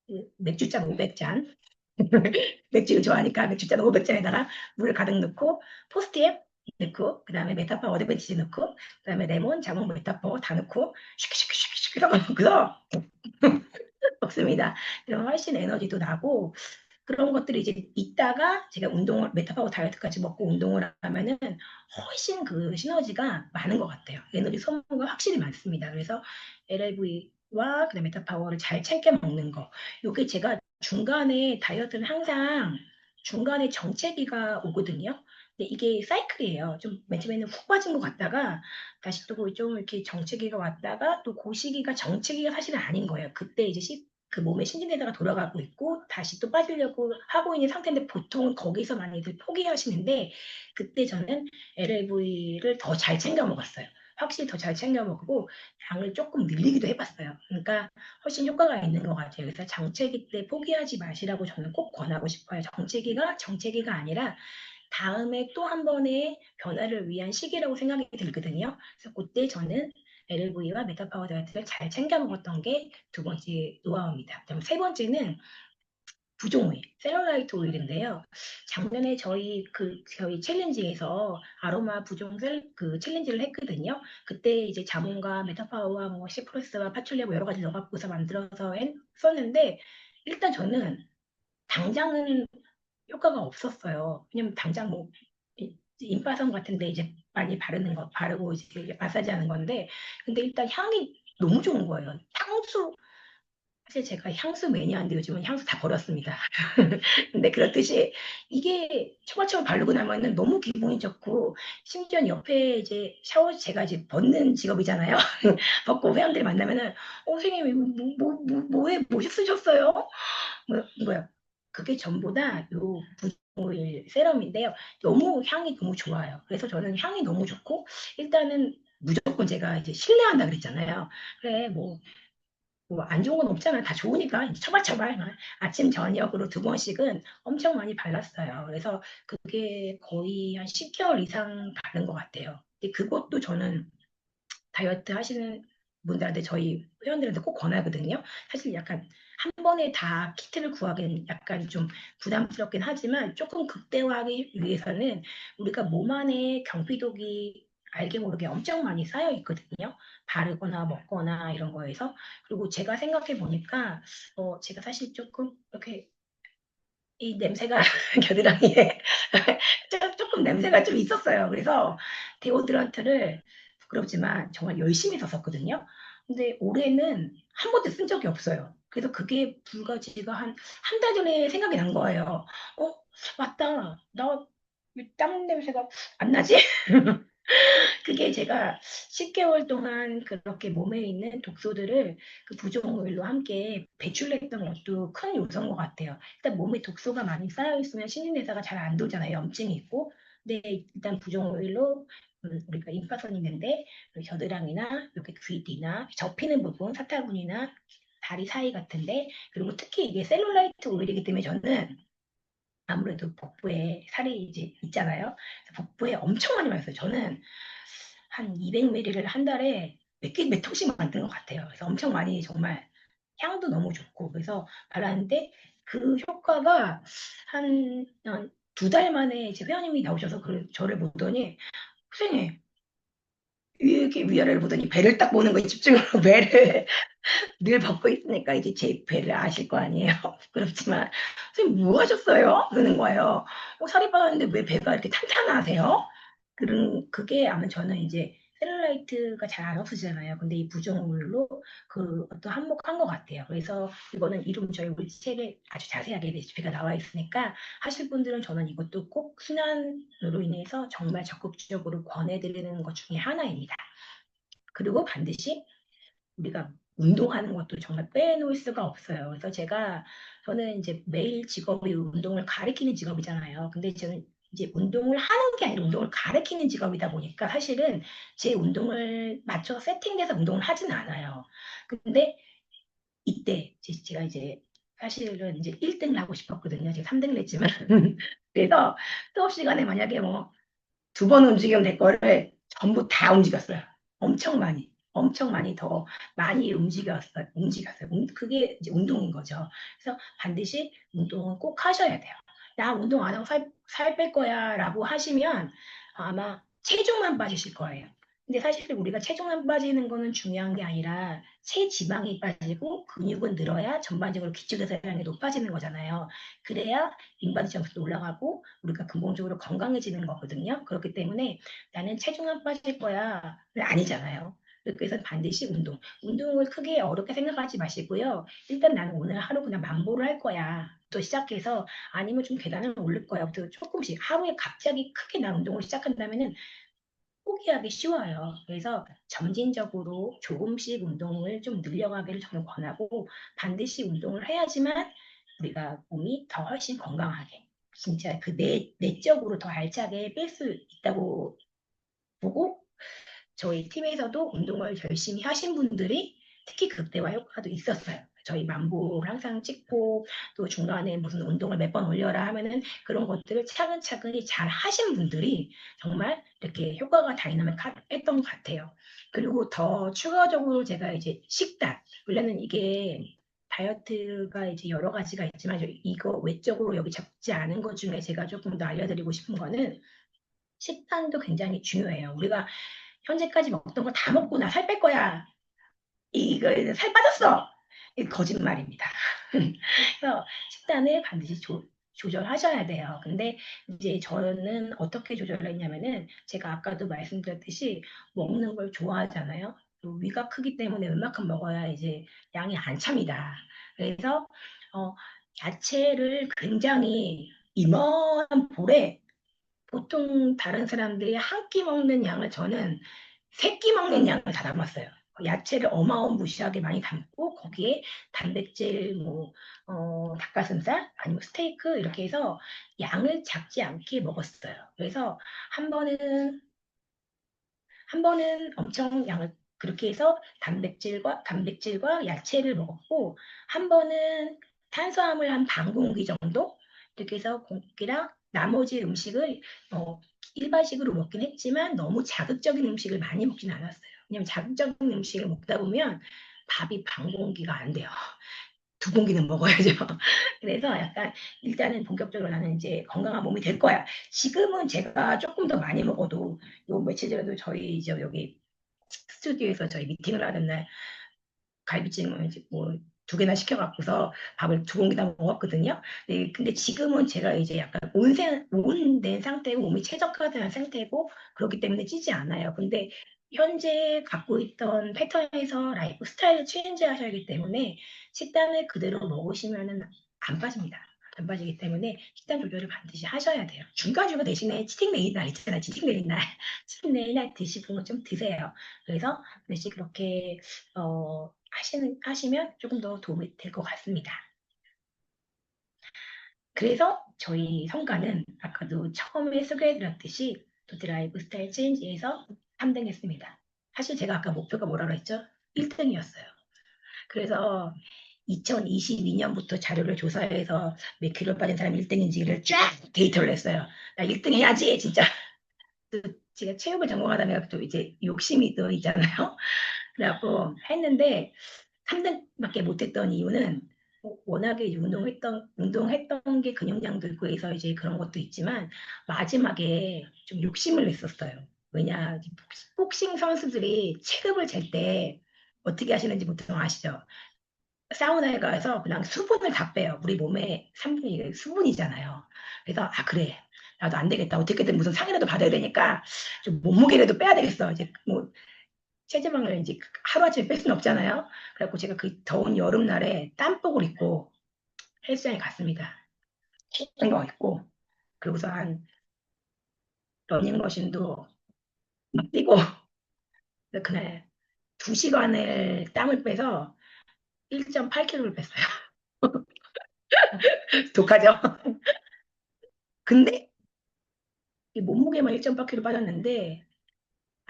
그 맥주잔 500잔 맥주를 좋아하니까 맥주잔 500잔에다가 물 가득 넣고 포스트잇 넣고 그다음에 메타파 어드밴티지 넣고 그다음에 레몬, 자몽, 메타파 다 넣고 슈키슈키슈키슈키 넣고서 먹습니다. 그럼 훨씬 에너지도 나고 그런 것들이 이제 있다가 제가 운동을 메타파워 다이어트까지 먹고 운동을 하면은 훨씬 그 시너지가 많은 것 같아요. 에너지 소모가 확실히 많습니다. 그래서 LLV와 그다음 메타파워를 잘 챙겨 먹는 거. 요게 제가 중간에 다이어트는 항상 중간에 정체기가 오거든요. 근데 이게 사이클이에요. 좀 맨 처음에는 훅 빠진 것 같다가 다시 또 좀 이렇게 정체기가 왔다가 또 그 시기가 정체기가 사실은 아닌 거예요. 그때 이제 그 몸의 신진대사가 돌아가고 있고 다시 또 빠지려고 하고 있는 상태인데 보통은 거기서 많이들 포기하시는데 그때 저는 LLV를 더 잘 챙겨 먹었어요. 확실히 더 잘 챙겨 먹고 양을 조금 늘리기도 해봤어요. 그러니까 훨씬 효과가 있는 것 같아요. 그래서 정체기 때 포기하지 마시라고 저는 꼭 권하고 싶어요. 정체기가 아니라 다음에 또 한 번의 변화를 위한 시기라고 생각이 들거든요. 그래서 그때 저는 LLV와 메타파워 다이어트를 잘 챙겨 먹었던 게 두 번째 노하우입니다. 그다음 세 번째는 부종오일, 셀룰라이트 오일인데요. 작년에 저희 챌린지에서 아로마 그 챌린지를 했거든요. 그때 이제 자몽과 메타파워와 뭐 시프러스와 파출리아 뭐 여러 가지 넣어갖고서 만들어서 썼는데 일단 저는 당장은 효과가 없었어요. 왜냐면 당장 뭐 인바섬 같은데 이제 많이 바르고 이제 마사지하는 건데 근데 일단 향이 너무 좋은 거예요. 사실 제가 향수 매니아인데 요즘은 향수 다 버렸습니다. 근데 그렇듯이 이게 처박처럼 바르고 나면은 너무 기분이 좋고 심지어 옆에 이제 샤워 제가 이제 벗는 직업이잖아요. 벗고 회원들 만나면은 선생님 뭐에 뭐 쓰셨어요? 뭐야? 그게 전부 다요 오일 세럼인데요. 너무 향이 너무 좋아요. 그래서 저는 향이 너무 좋고 일단은 무조건 제가 이제 신뢰한다 그랬잖아요. 그래 뭐 안 좋은 건 없잖아요. 다 좋으니까 이제 처발처발 아침 저녁으로 두 번씩은 엄청 많이 발랐어요. 그래서 그게 거의 한 10개월 이상 바른 것 같아요. 근데 그것도 저는 다이어트 하시는 분들한테 저희 회원들한테 꼭 권하거든요. 사실 약간 한 번에 다 키트를 구하기는 약간 좀 부담스럽긴 하지만 조금 극대화하기 위해서는 우리가 몸 안에 경피독이 알게 모르게 엄청 많이 쌓여 있거든요. 바르거나 먹거나 이런 거에서. 그리고 제가 생각해 보니까, 제가 사실 조금 이렇게 이 냄새가 겨드랑이에 조금 냄새가 좀 있었어요. 그래서 데오드란트를 부끄럽지만 정말 열심히 썼었거든요. 근데 올해는 한 번도 쓴 적이 없어요. 그래서 그게 불과 제가 한 달 전에 생각이 난 거예요. 어, 맞다. 나 땀 냄새가 안 나지? 그게 제가 10개월 동안 그렇게 몸에 있는 독소들을 그 부종오일로 함께 배출했던 것도 큰 요소인 것 같아요. 일단 몸에 독소가 많이 쌓여 있으면 신진대사가 잘 안 돌잖아요. 염증이 있고. 근데 일단 부종오일로 우리가 임파선이 있는데 겨드랑이나 이렇게 귀 뒤나 접히는 부분, 사타구니나 다리 사이 같은데 그리고 특히 이게 셀룰라이트 오일이기 때문에 저는 아무래도 복부에 살이 이제 있잖아요. 복부에 엄청 많이 많이 어요 저는 한 200ml를 한 달에 몇 통씩 만드는 것 같아요. 그래서 엄청 많이 정말 향도 너무 좋고 그래서 발랐는데 그 효과가 한 두 달 만에 제 회원님이 나오셔서 저를 보더니 선생님 이렇게 위아래를 보더니 배를 딱 보는 거에 집중으로 배를 늘 벗고 있으니까 이제 제 배를 아실 거 아니에요. 부끄럽지만 선생님 뭐 하셨어요? 그러는 거예요. 살이 빠졌는데 왜 배가 이렇게 탄탄하세요? 그게 아마 저는 이제 셀룰라이트가 잘 안 없어지잖아요. 근데 이 부종물로 그 어떤 한몫한 것 같아요. 그래서 이거는 이름 저희 우리 책에 아주 자세하게 레시피가 나와 있으니까 하실 분들은 저는 이것도 꼭 순환으로 인해서 정말 적극적으로 권해드리는 것 중에 하나입니다. 그리고 반드시 우리가 운동하는 것도 정말 빼놓을 수가 없어요. 그래서 저는 이제 매일 직업이 운동을 가리키는 직업이잖아요. 근데 저는 이제 운동을 하는 게 아니라 운동을 가리키는 직업이다 보니까 사실은 제 운동을 맞춰서 세팅돼서 운동을 하진 않아요. 근데 이때 제가 이제 사실은 이제 1등을 하고 싶었거든요. 제가 3등을 했지만. 그래서 수업 시간에 만약에 뭐 두 번 움직이면 될 거를 전부 다 움직였어요. 엄청 많이 더 많이 움직였어요. 그게 이제 운동인 거죠. 그래서 반드시 운동은 꼭 하셔야 돼요. 나 운동 안 하고 살 뺄 거야 라고 하시면 아마 체중만 빠지실 거예요. 근데 사실 우리가 체중만 빠지는 거는 중요한 게 아니라 체지방이 빠지고 근육은 늘어야 전반적으로 기초대사량이 높아지는 거잖아요. 그래야 인바디 점수도 올라가고 우리가 근본적으로 건강해지는 거거든요. 그렇기 때문에 나는 체중만 빠질 거야. 아니잖아요. 그래서 반드시 운동을 크게 어렵게 생각하지 마시고요. 일단 나는 오늘 하루 그냥 만보를 할 거야. 또 시작해서 아니면 좀 계단을 오를 거야. 또 조금씩 하루에 갑자기 크게 나 운동을 시작한다면은 포기하기 쉬워요. 그래서 점진적으로 조금씩 운동을 좀 늘려가기를 저는 권하고 반드시 운동을 해야지만 우리가 몸이 더 훨씬 건강하게 진짜 그 내적으로 더 알차게 뺄 수 있다고 보고 저희 팀에서도 운동을 열심히 하신 분들이 특히 극대화 효과도 있었어요. 저희 만보를 항상 찍고 또 중간에 무슨 운동을 몇 번 올려라 하면은 그런 것들을 차근차근히 잘 하신 분들이 정말 이렇게 효과가 다이나믹했던 것 같아요. 그리고 더 추가적으로 제가 이제 식단, 원래는 이게 다이어트가 이제 여러 가지가 있지만 이거 외적으로 여기 적지 않은 것 중에 제가 조금 더 알려드리고 싶은 거는 식단도 굉장히 중요해요. 우리가 현재까지 먹던 거 다 먹고 나 살 뺄 거야. 이거 살 빠졌어. 이 거짓말입니다. 그래서 식단을 반드시 조절하셔야 돼요. 근데 이제 저는 어떻게 조절을 했냐면은 제가 아까도 말씀드렸듯이 먹는 걸 좋아하잖아요. 또 위가 크기 때문에 웬만큼 먹어야 이제 양이 안 찹니다. 그래서 어, 야채를 굉장히 이만한 볼에 보통 다른 사람들이 한 끼 먹는 양을 저는 세 끼 먹는 양을 다 담았어요. 야채를 어마어마무시하게 많이 담고 거기에 단백질, 뭐 닭가슴살 아니면 스테이크 이렇게 해서 양을 작지 않게 먹었어요. 그래서 한 번은 한 번은 엄청 양을 그렇게 해서 단백질과 야채를 먹었고 한 번은 탄수화물 한 반 공기 정도 이렇게 해서 공기랑 나머지 음식을 어, 일반식으로 먹긴 했지만 너무 자극적인 음식을 많이 먹진 않았어요. 왜냐면 자극적인 음식을 먹다 보면 밥이 반 공기가 안 돼요. 두 공기는 먹어야죠. 그래서 약간 일단은 본격적으로 나는 이제 건강한 몸이 될 거야. 지금은 제가 조금 더 많이 먹어도 요 며칠 전에도 저희 이제 여기 스튜디오에서 저희 미팅을 하는 날 갈비찜을 이제 뭐두 개나 시켜갖고서 밥을 두 공기 다 먹었거든요. 네, 근데 지금은 제가 이제 약간 온된 상태고 몸이 최적화된 상태고 그렇기 때문에 찌지 않아요. 근데 현재 갖고 있던 패턴에서 라이프 스타일을 체인지 하셔야 하기 때문에 식단을 그대로 먹으시면은 안 빠집니다. 안 빠지기 때문에 식단 조절을 반드시 하셔야 돼요. 중간중간 대신에 치팅데이 날 있잖아요. 치팅데이 날. 치팅데이 날 드시고 좀 드세요. 그래서 대신 그렇게 하시면 조금 더 도움이 될 것 같습니다. 그래서 저희 성과는 아까도 처음에 소개해드렸듯이 도드라이브 스타일 체인지에서 3등 했습니다. 사실 제가 아까 목표가 뭐라고 했죠? 1등이었어요. 그래서 2022년부터 자료를 조사해서 몇 킬로 빠진 사람이 1등인지를 쫙 데이터를 냈어요. 나 1등 해야지, 진짜. 제가 체육을 전공하다 또 이제 욕심이 또 있잖아요. 그래갖고 했는데 3등밖에 못했던 이유는 워낙에 운동했던 게 근육량도 있고 해서 이제 그런 것도 있지만 마지막에 좀 욕심을 냈었어요. 왜냐, 복싱 선수들이 체급을 잴 때 어떻게 하시는지 보통 아시죠? 사우나에 가서 그냥 수분을 다 빼요. 우리 몸에 3분이 수분이잖아요. 그래서 아 그래 나도 안 되겠다. 어떻게든 무슨 상이라도 받아야 되니까 좀 몸무게라도 빼야 되겠어. 이제 뭐 체지방을 이제 하루아침에 뺄 수는 없잖아요. 그래갖고 제가 그 더운 여름날에 땀복을 입고 헬스장에 갔습니다. 흰거 입고 그러고서 한 러닝머신도 막 뛰고 그날 2시간을 땀을 빼서 1.8kg를 뺐어요. 독하죠? 근데 이 몸무게만 1.8kg 빠졌는데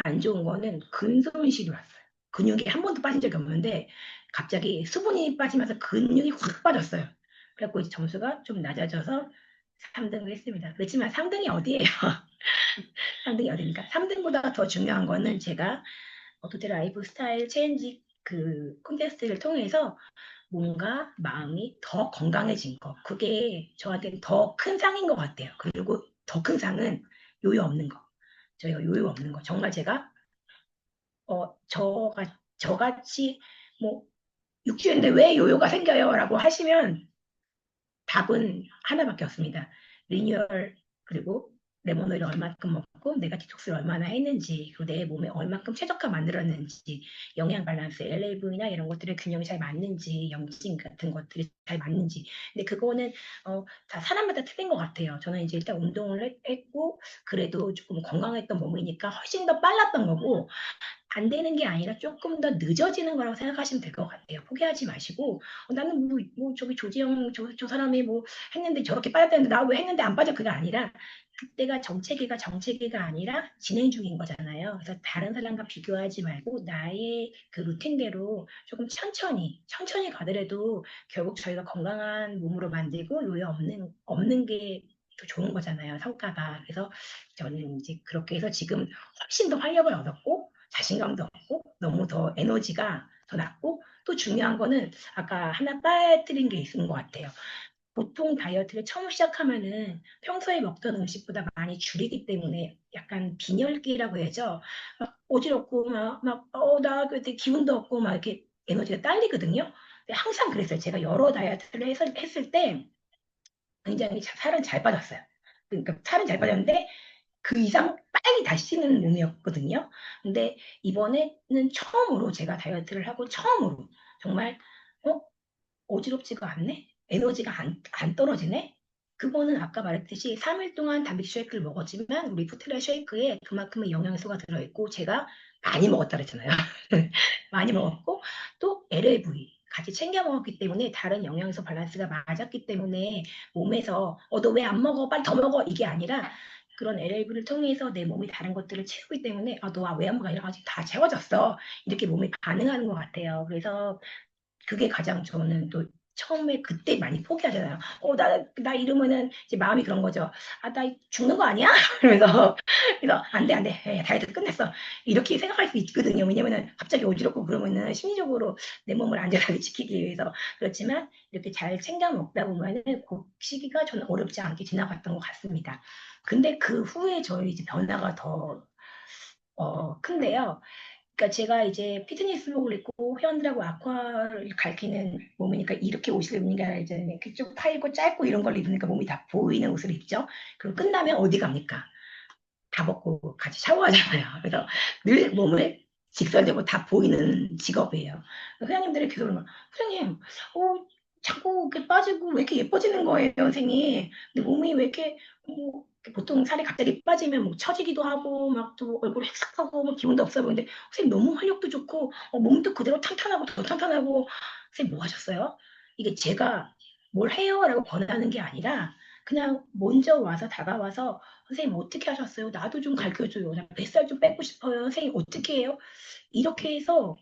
안 좋은 거는 근손실이 왔어요. 근육이 한 번도 빠진 적이 없는데 갑자기 수분이 빠지면서 근육이 확 빠졌어요. 그래갖고 이제 점수가 좀 낮아져서 3등을 했습니다. 그렇지만 3등이 어디예요? 3등이 어디입니까? 3등보다 더 중요한 거는 제가 어떻게 라이프 스타일 체인지 그 콘테스트를 통해서 몸과 마음이 더 건강해진 거. 그게 저한테는 더 큰 상인 것 같아요. 그리고 더 큰 상은 요요 없는 거. 저희가 요요 없는 거. 정말 제가 저같이 뭐 6주인데 왜 요요가 생겨요? 라고 하시면 답은 하나밖에 없습니다. 리뉴얼 그리고 레몬 오일을 얼마큼 먹고 내가 디톡스를 얼마나 했는지 그리고 내 몸에 얼마큼 최적화 만들었는지 영양 밸런스 LAV나 이런 것들의 균형이 잘 맞는지 염증 같은 것들이 잘 맞는지 근데 그거는 다 사람마다 틀린 것 같아요. 저는 이제 일단 운동을 했고 그래도 조금 건강했던 몸이니까 훨씬 더 빨랐던 거고 안 되는 게 아니라 조금 더 늦어지는 거라고 생각하시면 될 것 같아요. 포기하지 마시고 나는 저기 조지영 저 사람이 뭐 했는데 저렇게 빠졌다는데 나 왜 했는데 안 빠져 그게 아니라 그때가 정체기가 아니라 진행 중인 거잖아요. 그래서 다른 사람과 비교하지 말고 나의 그 루틴대로 조금 천천히 가더라도 결국 저희가 건강한 몸으로 만들고 요요 없는 게 더 좋은 거잖아요. 성과가. 그래서 저는 이제 그렇게 해서 지금 훨씬 더 활력을 얻었고 자신감도 없고 너무 더 에너지가 더 낮고 또 중요한 거는 아까 하나 빠뜨린 게 있는 것 같아요. 보통 다이어트를 처음 시작하면은 평소에 먹던 음식보다 많이 줄이기 때문에 약간 빈혈기라고 해야죠. 막 어지럽고 나 그때 기운도 없고 막 이렇게 에너지가 딸리거든요. 근데 항상 그랬어요. 제가 여러 다이어트를 했을 때 굉장히 살은 잘 빠졌어요. 그러니까 살은 잘 빠졌는데 그 이상 빨리 다시 찌는 몸이었거든요. 근데 이번에는 처음으로 제가 다이어트를 하고 처음으로 정말 어 어지럽지가 않네? 에너지가 안 떨어지네? 그거는 아까 말했듯이 3일 동안 단백질 쉐이크를 먹었지만 우리 푸트라 쉐이크에 그만큼의 영양소가 들어있고 제가 많이 먹었다 그랬잖아요. 많이 먹었고 또 LLV 같이 챙겨 먹었기 때문에 다른 영양소 밸런스가 맞았기 때문에 몸에서 너 왜 안 먹어? 빨리 더 먹어. 이게 아니라 그런 LLV를 통해서 내 몸이 다른 것들을 채우기 때문에 너 왜 안 먹어? 이래가지고 다 채워졌어. 이렇게 몸이 반응하는 것 같아요. 그래서 그게 가장 저는 또 처음에 그때 많이 포기하잖아요. 나 이러면은 이제 마음이 그런 거죠. 나 죽는 거 아니야? 그래서 안 돼, 안 돼. 다이어트 끝냈어. 이렇게 생각할 수 있거든요. 왜냐면은 갑자기 어지럽고 그러면은 심리적으로 내 몸을 안전하게 지키기 위해서. 그렇지만 이렇게 잘 챙겨 먹다 보면은 그 시기가 저는 어렵지 않게 지나갔던 것 같습니다. 근데 그 후에 저희 이제 변화가 더 큰데요. 그러니까 제가 이제 피트니스복을 입고 회원들하고 아쿠아를 가리키는 몸이니까 이렇게 옷을 입는 게 아니라 이제 이렇게 쭉 파이고 짧고 이런 걸 입으니까 몸이 다 보이는 옷을 입죠. 그리고 끝나면 어디 갑니까? 다 벗고 같이 샤워하잖아요. 그래서 늘 몸을 직선적으로 다 보이는 직업이에요. 회원님들이 계속 그러면 선생님, 자꾸 이렇게 빠지고 왜 이렇게 예뻐지는 거예요, 선생님? 근데 몸이 왜 이렇게 뭐 보통 살이 갑자기 빠지면 뭐 처지기도 하고 막 또 얼굴 헥삭하고 뭐 기운도 없어 보이는데 선생님 너무 활력도 좋고 몸도 그대로 탄탄하고 더 탄탄하고 선생님 뭐 하셨어요? 이게 제가 뭘 해요라고 권하는 게 아니라 그냥 먼저 와서 다가와서 선생님 어떻게 하셨어요? 나도 좀 가르쳐줘요. 나 뱃살 좀 빼고 싶어요. 선생님 어떻게 해요? 이렇게 해서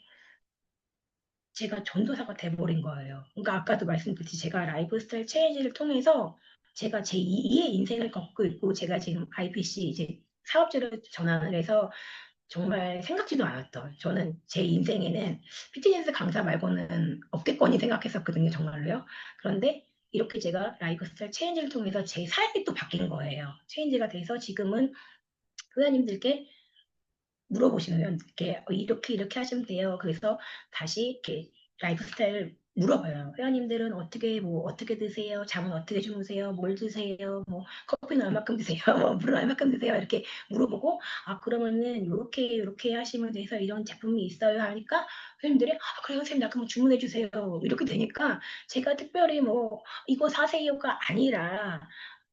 제가 전도사가 돼버린 거예요. 그러니까 아까도 말씀드렸듯이 제가 라이프 스타일 체인지를 통해서 제가 제 2의 인생을 걷고 있고 제가 지금 IPC 이제 사업주로 전환을 해서 정말 생각지도 않았던 저는 제 인생에는 피트니스 강사 말고는 없겠거니 생각했었거든요. 정말로요. 그런데 이렇게 제가 라이프 스타일 체인지를 통해서 제 삶이 또 바뀐 거예요. 체인지가 돼서 지금은 회원님들께 물어보시면 이렇게 이렇게 하시면 돼요. 그래서 다시 이렇게 라이프 스타일을 물어봐요. 회원님들은 어떻게 드세요? 잠은 어떻게 주무세요? 뭘 드세요? 뭐 커피는 얼마큼 드세요? 뭐 물은 얼마큼 드세요? 이렇게 물어보고 그러면은 요렇게 하시면 돼서 이런 제품이 있어요 하니까 회원님들이 그래요 선생님 나 그럼 주문해 주세요. 이렇게 되니까 제가 특별히 뭐 이거 사세요가 아니라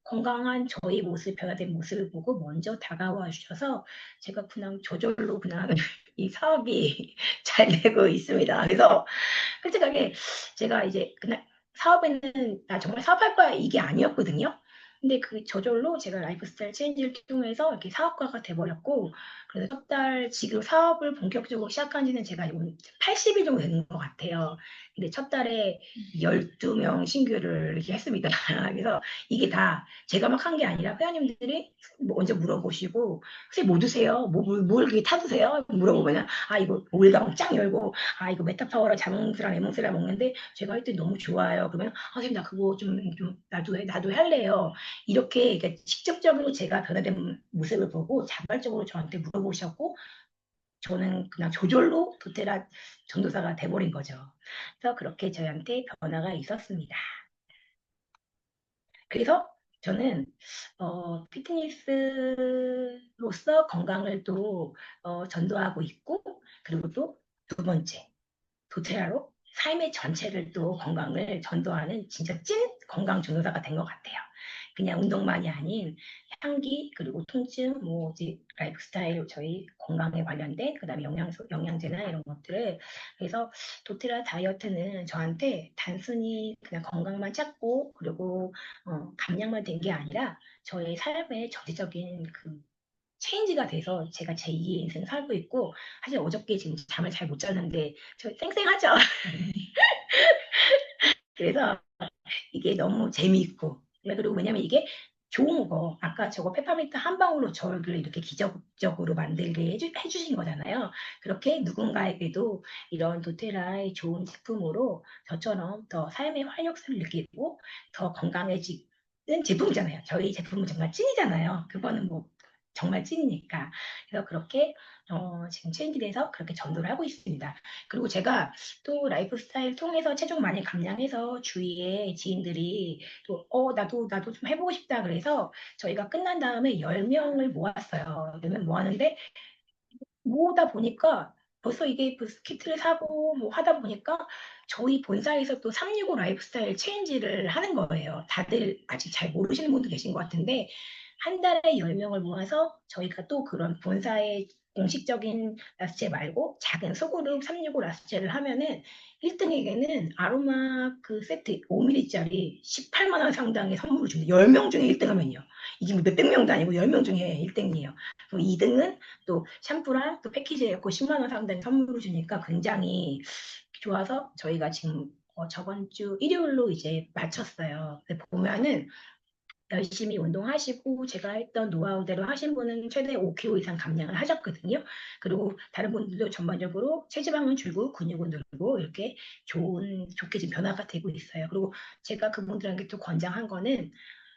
건강한 저희 모습, 변화된 모습을 보고 먼저 다가와 주셔서 제가 그냥 저절로 그냥 이 사업이 잘 되고 있습니다. 그래서 솔직하게 제가 이제 그냥 사업에는 나 정말 사업할 거야 이게 아니었거든요. 근데 그 저절로 제가 라이프 스타일 체인지를 통해서 이렇게 사업가가 돼버렸고 그래서 첫 달 지금 사업을 본격적으로 시작한 지는 제가 80일 정도 되는 것 같아요. 근데 첫 달에 12명 신규를 이렇게 했습니다. 그래서 이게 다 제가 막 한 게 아니라 회원님들이 먼저 물어보시고 선생님 뭐 드세요? 뭘 그렇게 타드세요? 물어보면 이거 올가방 짱 열고 이거 메타파워랑 자몽스랑 레몬스랑 먹는데 제가 할 때 너무 좋아요. 그러면 선생님 나 그거 좀 나도 할래요. 이렇게 그러니까 직접적으로 제가 변화된 모습을 보고 자발적으로 저한테 물어보셨고 저는 그냥 저절로 도테라 전도사가 돼버린 거죠. 그래서 그렇게 저희한테 변화가 있었습니다. 그래서 저는 피트니스로서 건강을 또 전도하고 있고 그리고 또 두 번째 도테라로 삶의 전체를 또 건강을 전도하는 진짜 찐 건강 전도사가 된 것 같아요. 그냥 운동만이 아닌 향기 그리고 통증 뭐 이제 라이프 스타일 저희 건강에 관련된 그다음에 영양제나 이런 것들을 그래서 도테라 다이어트는 저한테 단순히 그냥 건강만 찾고 그리고 감량만 된 게 아니라 저의 삶의 전체적인 그 체인지가 돼서 제가 제 2의 인생 살고 있고 사실 어저께 지금 잠을 잘 못 잤는데 저 쌩쌩하죠. 그래서 이게 너무 재미있고 그리고 왜냐면 이게 좋은 거 아까 저거 페퍼민트 한 방울로 저를 이렇게 기적적으로 만들게 해주신 거잖아요. 그렇게 누군가에게도 이런 도테라의 좋은 제품으로 저처럼 더 삶의 활력소를 느끼고 더 건강해지는 제품이잖아요. 저희 제품은 정말 찐이잖아요. 그거는 뭐 정말 찐이니까. 그래서 그렇게 지금 체인지돼서 그렇게 전도를 하고 있습니다. 그리고 제가 또 라이프 스타일 통해서 체중 많이 감량해서 주위에 지인들이 또 나도 좀 해보고 싶다 그래서 저희가 끝난 다음에 10명을 모았어요. 10명 모았는데 모으다 보니까 벌써 이게 그 키트를 사고 뭐 하다 보니까 저희 본사에서 또 365 라이프스타일 체인지를 하는 거예요. 다들 아직 잘 모르시는 분도 계신 것 같은데 한 달에 10명을 모아서 저희가 또 그런 본사의 공식적인 라스제 말고 작은 소그룹 365 라스제를 하면은 1등에게는 아로마 그 세트 5ml짜리 18만 원 상당의 선물을 주는데 10명 중에 1등 하면요. 이게 뭐 몇백 명도 아니고 10명 중에 1등이에요. 그리고 2등은 또 샴푸랑 또 패키지에 고 10만 원 상당의 선물을 주니까 굉장히 좋아서 저희가 지금 저번 주 일요일로 이제 마쳤어요. 근데 보면은 열심히 운동하시고 제가 했던 노하우대로 하신 분은 최대 5kg 이상 감량을 하셨거든요. 그리고 다른 분들도 전반적으로 체지방은 줄고 근육은 늘고 이렇게 좋게 지금 변화가 되고 있어요. 그리고 제가 그분들한테 또 권장한 거는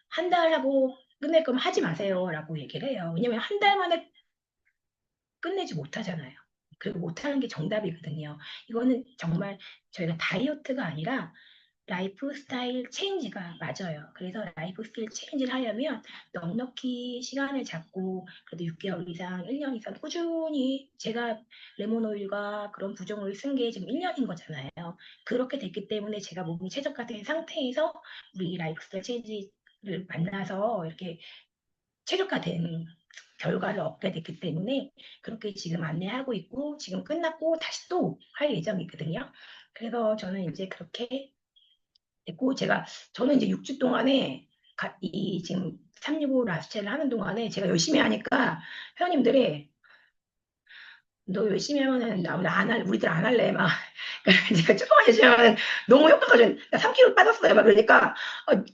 한 달 하고 끝낼 거면 하지 마세요라고 얘기를 해요. 왜냐면 한 달 만에 끝내지 못하잖아요. 그리고 못하는 게 정답이거든요. 이거는 정말 저희가 다이어트가 아니라 라이프 스타일 체인지가 맞아요. 그래서 라이프 스타일 체인지를 하려면 넉넉히 시간을 잡고 그래도 6개월 이상, 1년 이상 꾸준히 제가 레몬 오일과 그런 부종을 쓴 게 지금 1년인 거잖아요. 그렇게 됐기 때문에 제가 몸이 최적화된 상태에서 우리 라이프 스타일 체인지를 만나서 이렇게 최적화된 결과를 얻게 됐기 때문에 그렇게 지금 안내하고 있고 지금 끝났고 다시 또 할 예정이거든요. 그래서 저는 이제 그렇게 됐고 저는 이제 6주 동안에 이 지금 365 라스트를 하는 동안에 제가 열심히 하니까 회원님들이 너 열심히 하면은 나안 할, 우리들 안 할래 막 제가 조금만 열심히 하면 너무 효과가 좀 3kg 빠졌어요 막 그러니까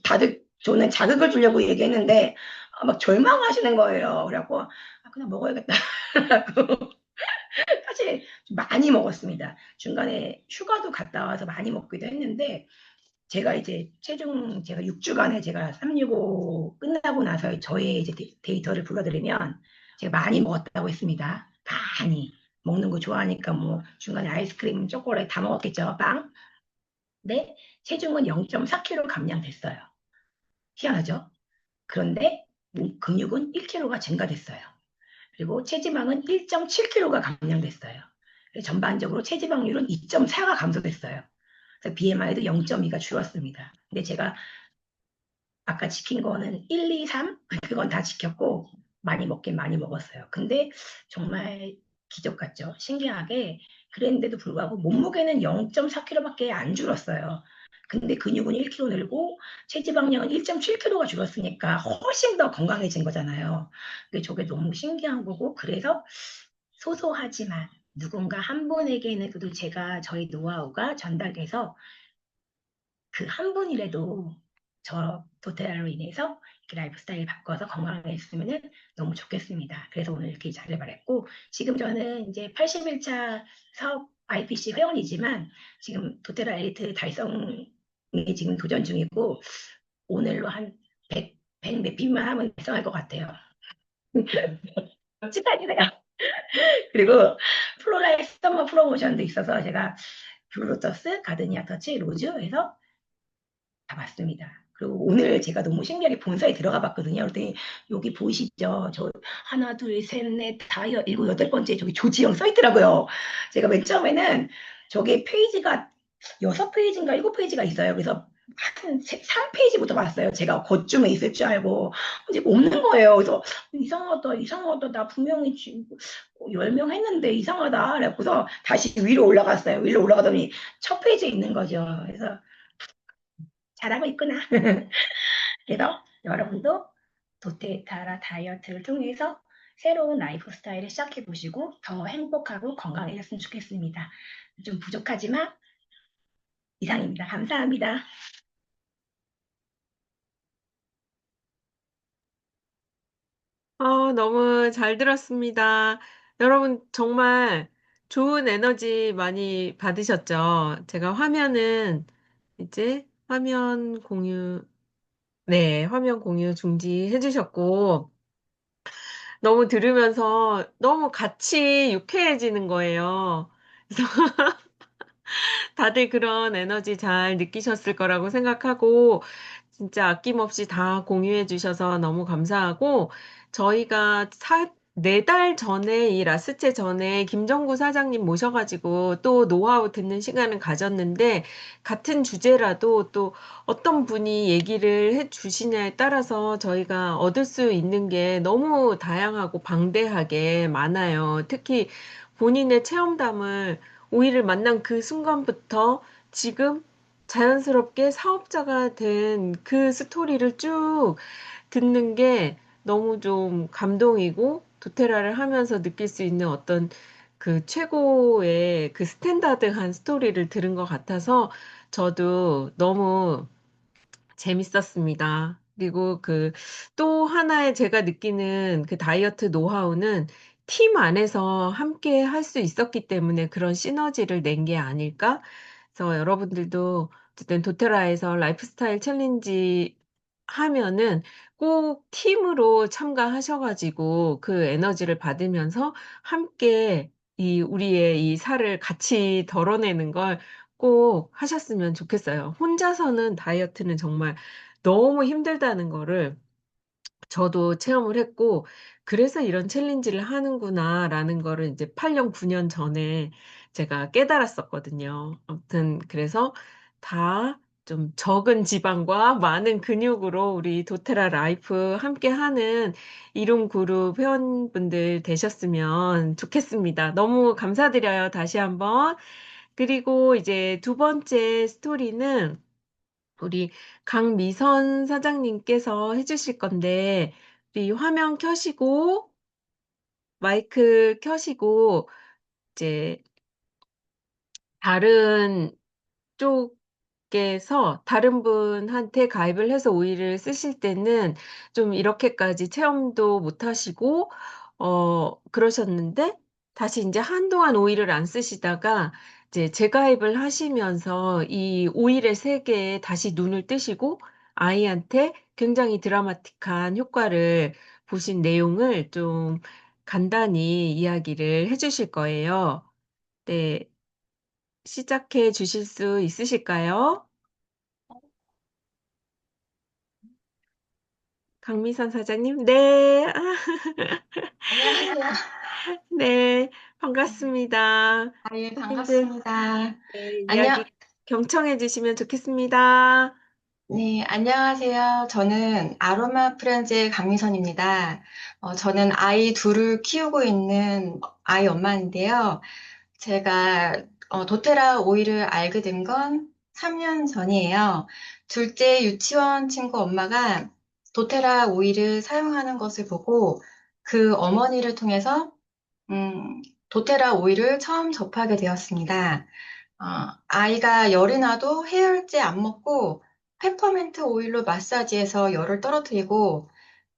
다들 저는 자극을 주려고 얘기했는데 막 절망하시는 거예요. 그래갖고 그냥 먹어야겠다. 사실 좀 많이 먹었습니다. 중간에 휴가도 갔다 와서 많이 먹기도 했는데 제가 이제 제가 6주간에 제가 365 끝나고 나서 저의 이제 데이터를 불러드리면 제가 많이 먹었다고 했습니다. 많이. 먹는 거 좋아하니까 뭐 중간에 아이스크림, 초콜릿 다 먹었겠죠. 빵. 네. 체중은 0.4kg 감량됐어요. 희한하죠? 그런데 근육은 1kg가 증가됐어요. 그리고 체지방은 1.7kg가 감량됐어요. 전반적으로 체지방률은 2.4가 감소됐어요. BMI도 0.2가 줄었습니다. 근데 제가 아까 지킨 거는 1, 2, 3 그건 다 지켰고 많이 먹긴 많이 먹었어요. 근데 정말 기적 같죠. 신기하게 그랬는데도 불구하고 몸무게는 0.4kg밖에 안 줄었어요. 근데 근육은 1kg 늘고 체지방량은 1.7kg가 줄었으니까 훨씬 더 건강해진 거잖아요. 근데 저게 너무 신기한 거고 그래서 소소하지만 누군가 한 분에게는 그래도 저희 노하우가 전달돼서 그 한 분이라도 저 도테라로 인해서 이렇게 라이프 스타일 바꿔서 건강해졌으면 너무 좋겠습니다. 그래서 오늘 이렇게 자리를 말했고 지금 저는 이제 81차 사업 IPC 회원이지만 지금 도테라 엘리트 달성에 지금 도전 중이고 오늘로 한 100 몇 핀만 하면 달성할 것 같아요. 축하드려요. 그리고 플로라의 서머 프로모션도 있어서 제가 블루로터스, 가드니아 터치, 로즈 해서 다 봤습니다. 그리고 오늘 제가 너무 신기하게 본사에 들어가 봤거든요. 그랬더니 여기 보이시죠? 저 하나, 둘, 셋, 넷, 다섯, 일곱, 여덟 번째 저기 조지영 써 있더라고요. 제가 맨 처음에는 저게 페이지가 6페이지인가 7페이지가 있어요. 그래서 하여튼 3페이지부터 봤어요. 제가 거쯤에 있을 줄 알고 이제 없는 거예요. 그래서 이상하다. 나 분명히 지금 10명 했는데 이상하다. 그래서 다시 위로 올라갔어요. 위로 올라가더니 첫 페이지에 있는 거죠. 그래서 잘하고 있구나. 그래서 여러분도 도테타라 다이어트를 통해서 새로운 라이프 스타일을 시작해 보시고 더 행복하고 건강해졌으면 좋겠습니다. 좀 부족하지만 이상입니다. 감사합니다. 너무 잘 들었습니다. 여러분, 정말 좋은 에너지 많이 받으셨죠? 제가 화면은 이제 네, 화면 공유 중지해 주셨고, 너무 들으면서 너무 같이 유쾌해지는 거예요. 그래서 다들 그런 에너지 잘 느끼셨을 거라고 생각하고, 진짜 아낌없이 다 공유해 주셔서 너무 감사하고, 저희가 4달 전에, 이 라스체 전에 김정구 사장님 모셔가지고 또 노하우 듣는 시간을 가졌는데, 같은 주제라도 또 어떤 분이 얘기를 해 주시냐에 따라서 저희가 얻을 수 있는 게 너무 다양하고 방대하게 많아요. 특히 본인의 체험담을 오이를 만난 그 순간부터 지금 자연스럽게 사업자가 된 그 스토리를 쭉 듣는 게 너무 좀 감동이고 도테라를 하면서 느낄 수 있는 어떤 그 최고의 그 스탠다드한 스토리를 들은 것 같아서 저도 너무 재밌었습니다. 그리고 그 또 하나의 제가 느끼는 그 다이어트 노하우는 팀 안에서 함께 할 수 있었기 때문에 그런 시너지를 낸 게 아닐까? 그래서 여러분들도 어쨌든 도테라에서 라이프스타일 챌린지 하면은 꼭 팀으로 참가하셔가지고 그 에너지를 받으면서 함께 이 우리의 이 살을 같이 덜어내는 걸 꼭 하셨으면 좋겠어요. 혼자서는 다이어트는 정말 너무 힘들다는 거를 저도 체험을 했고, 그래서 이런 챌린지를 하는구나라는 거를 이제 8년, 9년 전에 제가 깨달았었거든요. 아무튼, 그래서 다 좀 적은 지방과 많은 근육으로 우리 도테라 라이프 함께 하는 이룸 그룹 회원분들 되셨으면 좋겠습니다. 너무 감사드려요. 다시 한번. 그리고 이제 두 번째 스토리는 우리 강미선 사장님께서 해주실 건데, 우리 화면 켜시고, 마이크 켜시고, 이제 다른 쪽에서 다른 분한테 가입을 해서 오일을 쓰실 때는 좀 이렇게까지 체험도 못 하시고, 그러셨는데, 다시 이제 한동안 오일을 안 쓰시다가, 이제 재가입을 하시면서 이 오일의 세계에 다시 눈을 뜨시고, 아이한테 굉장히 드라마틱한 효과를 보신 내용을 좀 간단히 이야기를 해주실 거예요. 네, 시작해 주실 수 있으실까요? 강미선 사장님? 네. 안녕하세요. 네. 반갑습니다. 아, 예, 님들, 반갑습니다. 네, 이야기 안녕, 경청해 주시면 좋겠습니다. 네, 안녕하세요. 저는 아로마 프렌즈의 강미선입니다. 저는 아이 둘을 키우고 있는 아이 엄마인데요. 제가 도테라 오일을 알게 된 건 3년 전이에요. 둘째 유치원 친구 엄마가 도테라 오일을 사용하는 것을 보고 그 어머니를 통해서 도테라 오일을 처음 접하게 되었습니다. 어, 아이가 열이 나도 해열제 안 먹고 페퍼민트 오일로 마사지해서 열을 떨어뜨리고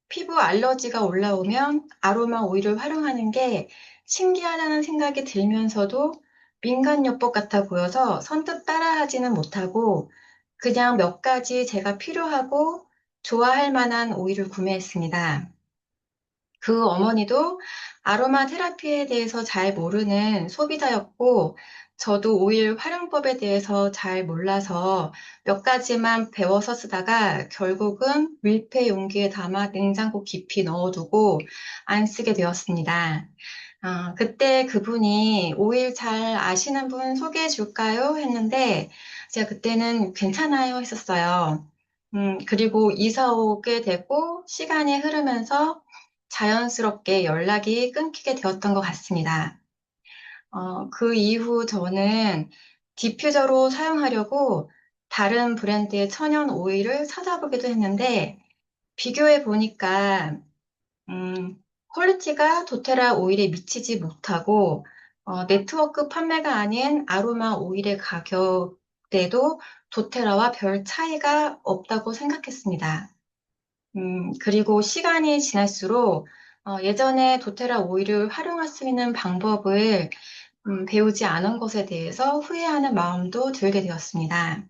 피부 알러지가 올라오면 아로마 오일을 활용하는 게 신기하다는 생각이 들면서도 민간요법 같아 보여서 선뜻 따라하지는 못하고 그냥 몇 가지 제가 필요하고 좋아할 만한 오일을 구매했습니다. 그 어머니도 아로마 테라피에 대해서 잘 모르는 소비자였고, 저도 오일 활용법에 대해서 잘 몰라서 몇 가지만 배워서 쓰다가 결국은 밀폐 용기에 담아 냉장고 깊이 넣어두고 안 쓰게 되었습니다. 그때 그분이 오일 잘 아시는 분 소개해 줄까요? 했는데, 제가 그때는 괜찮아요 했었어요. 그리고 이사 오게 되고 시간이 흐르면서 자연스럽게 연락이 끊기게 되었던 것 같습니다. 그 이후 저는 디퓨저로 사용하려고 다른 브랜드의 천연 오일을 찾아보기도 했는데, 비교해 보니까, 퀄리티가 도테라 오일에 미치지 못하고, 네트워크 판매가 아닌 아로마 오일의 가격대도 도테라와 별 차이가 없다고 생각했습니다. 그리고 시간이 지날수록 예전에 도테라 오일을 활용할 수 있는 방법을 배우지 않은 것에 대해서 후회하는 마음도 들게 되었습니다.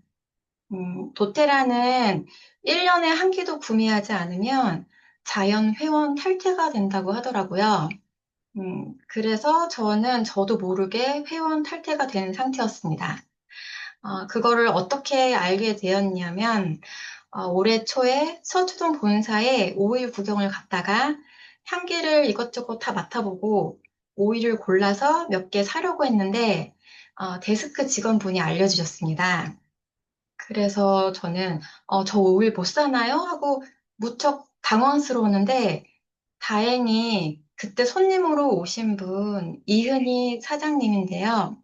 도테라는 1년에 한 끼도 구매하지 않으면 자연 회원 탈퇴가 된다고 하더라고요. 그래서 저도 모르게 회원 탈퇴가 된 상태였습니다. 그거를 어떻게 알게 되었냐면, 올해 초에 서초동 본사에 오일 구경을 갔다가 향기를 이것저것 다 맡아보고 오일을 골라서 몇 개 사려고 했는데, 데스크 직원분이 알려주셨습니다. 그래서 저는, 저 오일 못 사나요? 하고 무척 당황스러웠는데, 다행히 그때 손님으로 오신 분, 이은희 사장님인데요.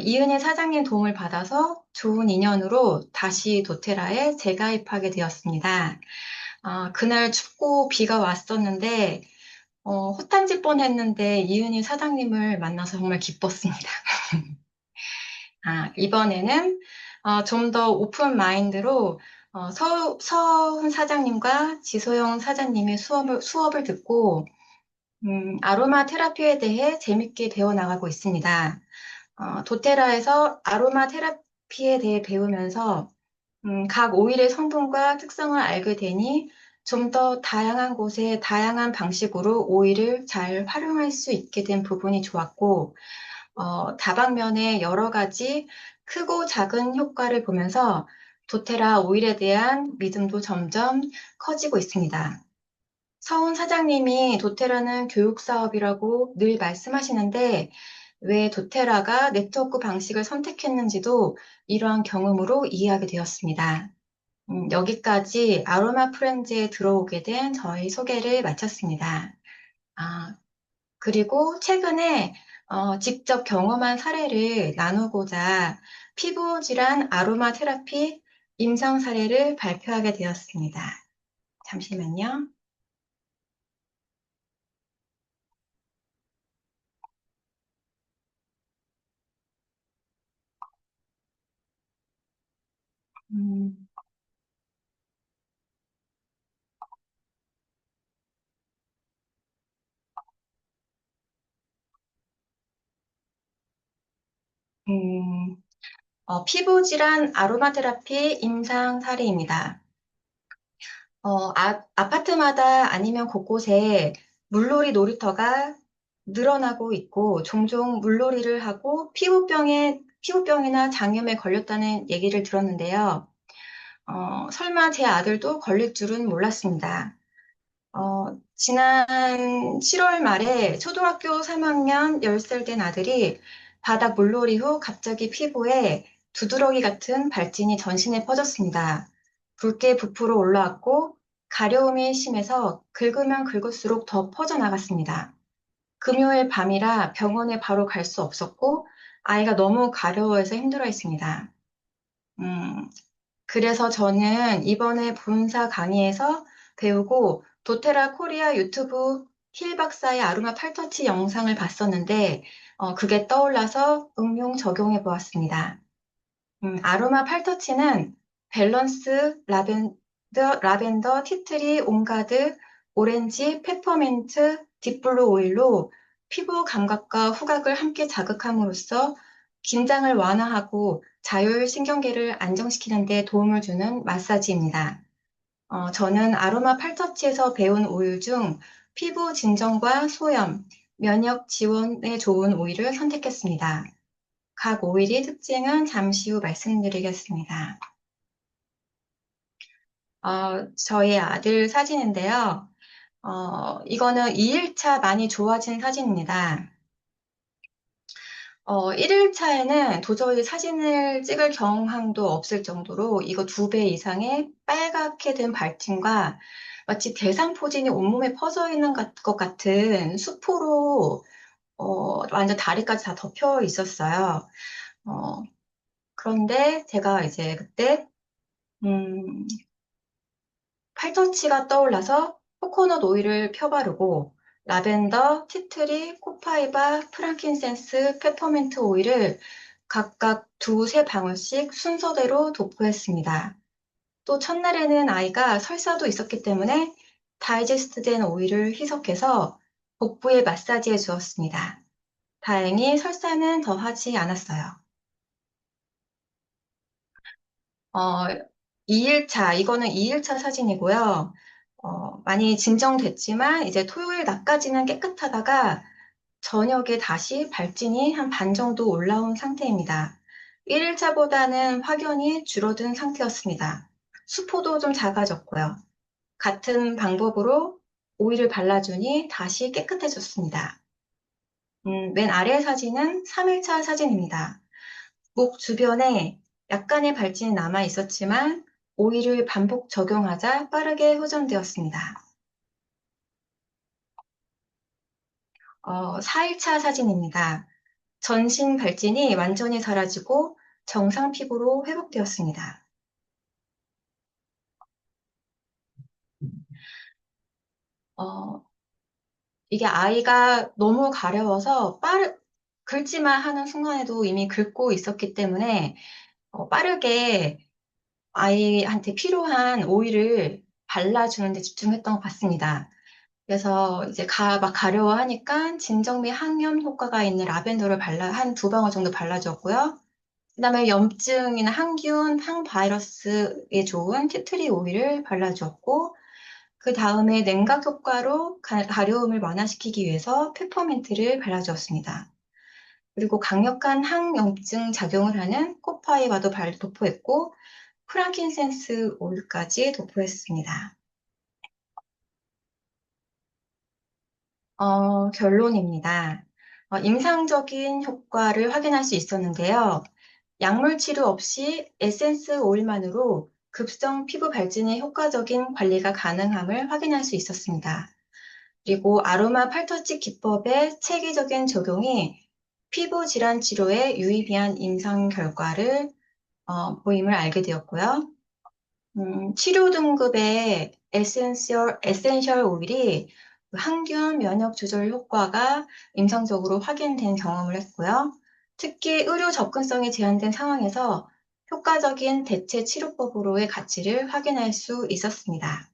이은희 사장님 도움을 받아서 좋은 인연으로 다시 도테라에 재가입하게 되었습니다. 그날 춥고 비가 왔었는데, 호탕질 뻔했는데 이은희 사장님을 만나서 정말 기뻤습니다. 이번에는 좀 더 오픈 마인드로 서훈 사장님과 지소영 사장님의 수업을 듣고 아로마 테라피에 대해 재밌게 배워나가고 있습니다. 도테라에서 아로마 테라피에 대해 배우면서 각 오일의 성분과 특성을 알게 되니 좀 더 다양한 곳에 다양한 방식으로 오일을 잘 활용할 수 있게 된 부분이 좋았고, 다방면에 여러 가지 크고 작은 효과를 보면서 도테라 오일에 대한 믿음도 점점 커지고 있습니다. 서훈 사장님이 도테라는 교육 사업이라고 늘 말씀하시는데 왜 도테라가 네트워크 방식을 선택했는지도 이러한 경험으로 이해하게 되었습니다. 여기까지 아로마 프렌즈에 들어오게 된 저희 소개를 마쳤습니다. 아, 그리고 최근에 직접 경험한 사례를 나누고자 피부 질환 아로마 테라피 임상 사례를 발표하게 되었습니다. 잠시만요. 음, 음, 피부 질환 아로마 테라피 임상 사례입니다. 아파트마다 아니면 곳곳에 물놀이 놀이터가 늘어나고 있고 종종 물놀이를 하고 피부병이나 장염에 걸렸다는 얘기를 들었는데요. 설마 제 아들도 걸릴 줄은 몰랐습니다. 지난 7월 말에 초등학교 3학년 10살 된 아들이 바닥 물놀이 후 갑자기 피부에 두드러기 같은 발진이 전신에 퍼졌습니다. 붉게 부풀어 올라왔고 가려움이 심해서 긁으면 긁을수록 더 퍼져나갔습니다. 금요일 밤이라 병원에 바로 갈 수 없었고 아이가 너무 가려워해서 힘들어했습니다. 음, 그래서 저는 이번에 본사 강의에서 배우고 도테라 코리아 유튜브 힐 박사의 아로마 팔터치 영상을 봤었는데 그게 떠올라서 응용 적용해 보았습니다. 아로마 팔터치는 밸런스, 라벤더, 티트리, 온가드, 오렌지, 페퍼민트, 딥블루 오일로 피부 감각과 후각을 함께 자극함으로써 긴장을 완화하고 자율신경계를 안정시키는 데 도움을 주는 마사지입니다. 저는 아로마 팔터치에서 배운 오일 중 피부 진정과 소염, 면역 지원에 좋은 오일을 선택했습니다. 각 오일의 특징은 잠시 후 말씀드리겠습니다. 저희 아들 사진인데요. 이거는 2일차 많이 좋아진 사진입니다. 1일차에는 도저히 사진을 찍을 경향도 없을 정도로 이거 2배 이상의 빨갛게 된 발진과 마치 대상포진이 온몸에 퍼져 있는 것 같은 수포로 완전 다리까지 다 덮여 있었어요. 어, 그런데 제가 이제 그때 음, 팔터치가 떠올라서 코코넛 오일을 펴바르고 라벤더, 티트리, 코파이바, 프랑킨센스, 페퍼민트 오일을 각각 두세 방울씩 순서대로 도포했습니다. 또 첫날에는 아이가 설사도 있었기 때문에 다이제스트된 오일을 희석해서 복부에 마사지해 주었습니다. 다행히 설사는 더 하지 않았어요. 2일차, 이거는 2일차 사진이고요. 많이 진정됐지만 이제 토요일 낮까지는 깨끗하다가 저녁에 다시 발진이 한 반 정도 올라온 상태입니다. 1일차보다는 확연히 줄어든 상태였습니다. 수포도 좀 작아졌고요. 같은 방법으로 오일을 발라주니 다시 깨끗해졌습니다. 맨 아래 사진은 3일차 사진입니다. 목 주변에 약간의 발진이 남아 있었지만 오일을 반복 적용하자 빠르게 호전되었습니다. 4일차 사진입니다. 전신 발진이 완전히 사라지고 정상 피부로 회복되었습니다. 어, 이게 아이가 너무 가려워서 긁지만 하는 순간에도 이미 긁고 있었기 때문에 빠르게 아이한테 필요한 오일을 발라주는 데 집중했던 것 같습니다. 그래서 이제 막 가려워하니까 진정 및 항염 효과가 있는 라벤더를 한 2방울 정도 발라주었고요. 그다음에 염증이나 항균, 항바이러스에 좋은 티트리 오일을 발라주었고, 그 다음에 냉각 효과로 가려움을 완화시키기 위해서 페퍼민트를 발라주었습니다. 그리고 강력한 항염증 작용을 하는 코파이바도 도포했고, 프랑킨센스 오일까지 도포했습니다. 결론입니다. 임상적인 효과를 확인할 수 있었는데요. 약물 치료 없이 에센스 오일만으로 급성 피부 발진의 효과적인 관리가 가능함을 확인할 수 있었습니다. 그리고 아로마 팔터치 기법의 체계적인 적용이 피부 질환 치료에 유의미한 임상 결과를 보임을 알게 되었고요. 치료 등급의 에센셜 오일이 항균 면역 조절 효과가 임상적으로 확인된 경험을 했고요. 특히 의료 접근성이 제한된 상황에서 효과적인 대체 치료법으로의 가치를 확인할 수 있었습니다.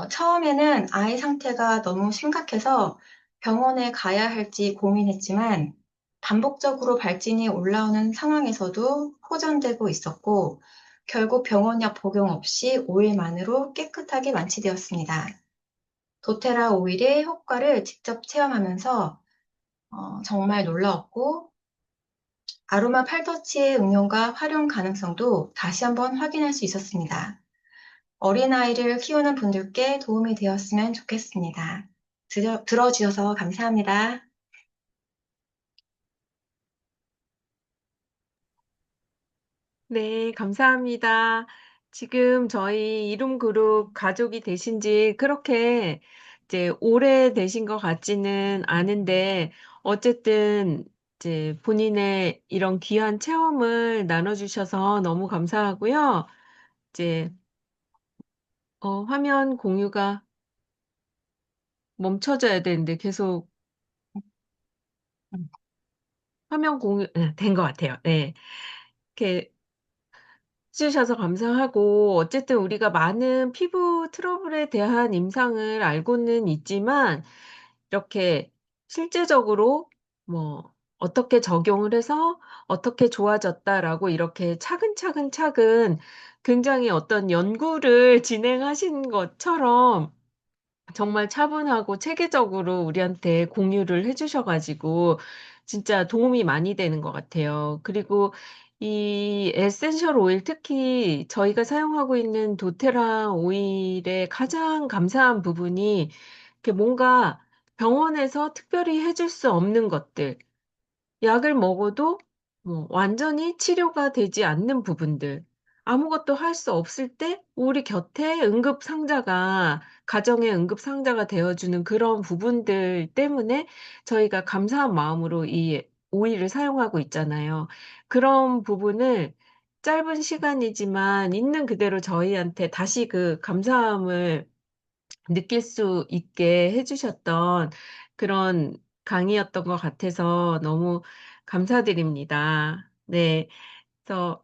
처음에는 아이 상태가 너무 심각해서 병원에 가야 할지 고민했지만 반복적으로 발진이 올라오는 상황에서도 호전되고 있었고 결국 병원약 복용 없이 5일만으로 깨끗하게 완치되었습니다. 도테라 오일의 효과를 직접 체험하면서 정말 놀라웠고 아로마 팔터치의 응용과 활용 가능성도 다시 한번 확인할 수 있었습니다. 어린아이를 키우는 분들께 도움이 되었으면 좋겠습니다. 들어주셔서 감사합니다. 네, 감사합니다. 지금 저희 이룸 그룹 가족이 되신 지 그렇게 이제 오래되신 것 같지는 않은데, 어쨌든 이제 본인의 이런 귀한 체험을 나눠주셔서 너무 감사하고요. 이제, 화면 공유가 멈춰져야 되는데 계속 화면 공유, 된 것 같아요. 네. 이렇게 해주셔서 감사하고, 어쨌든 우리가 많은 피부 트러블에 대한 임상을 알고는 있지만, 이렇게 실제적으로 뭐, 어떻게 적용을 해서 어떻게 좋아졌다라고 이렇게 차근차근 굉장히 어떤 연구를 진행하신 것처럼 정말 차분하고 체계적으로 우리한테 공유를 해 주셔 가지고 진짜 도움이 많이 되는 것 같아요. 그리고 이 에센셜 오일, 특히 저희가 사용하고 있는 도테라 오일의 가장 감사한 부분이 이렇게 뭔가 병원에서 특별히 해줄 수 없는 것들, 약을 먹어도 뭐 완전히 치료가 되지 않는 부분들, 아무것도 할 수 없을 때 우리 곁에 응급 상자가, 가정의 응급 상자가 되어 주는 그런 부분들 때문에 저희가 감사한 마음으로 이 오일을 사용하고 있잖아요. 그런 부분을 짧은 시간이지만 있는 그대로 저희한테 다시 그 감사함을 느낄 수 있게 해 주셨던 그런 강의였던 것 같아서 너무 감사드립니다. 네. 그래서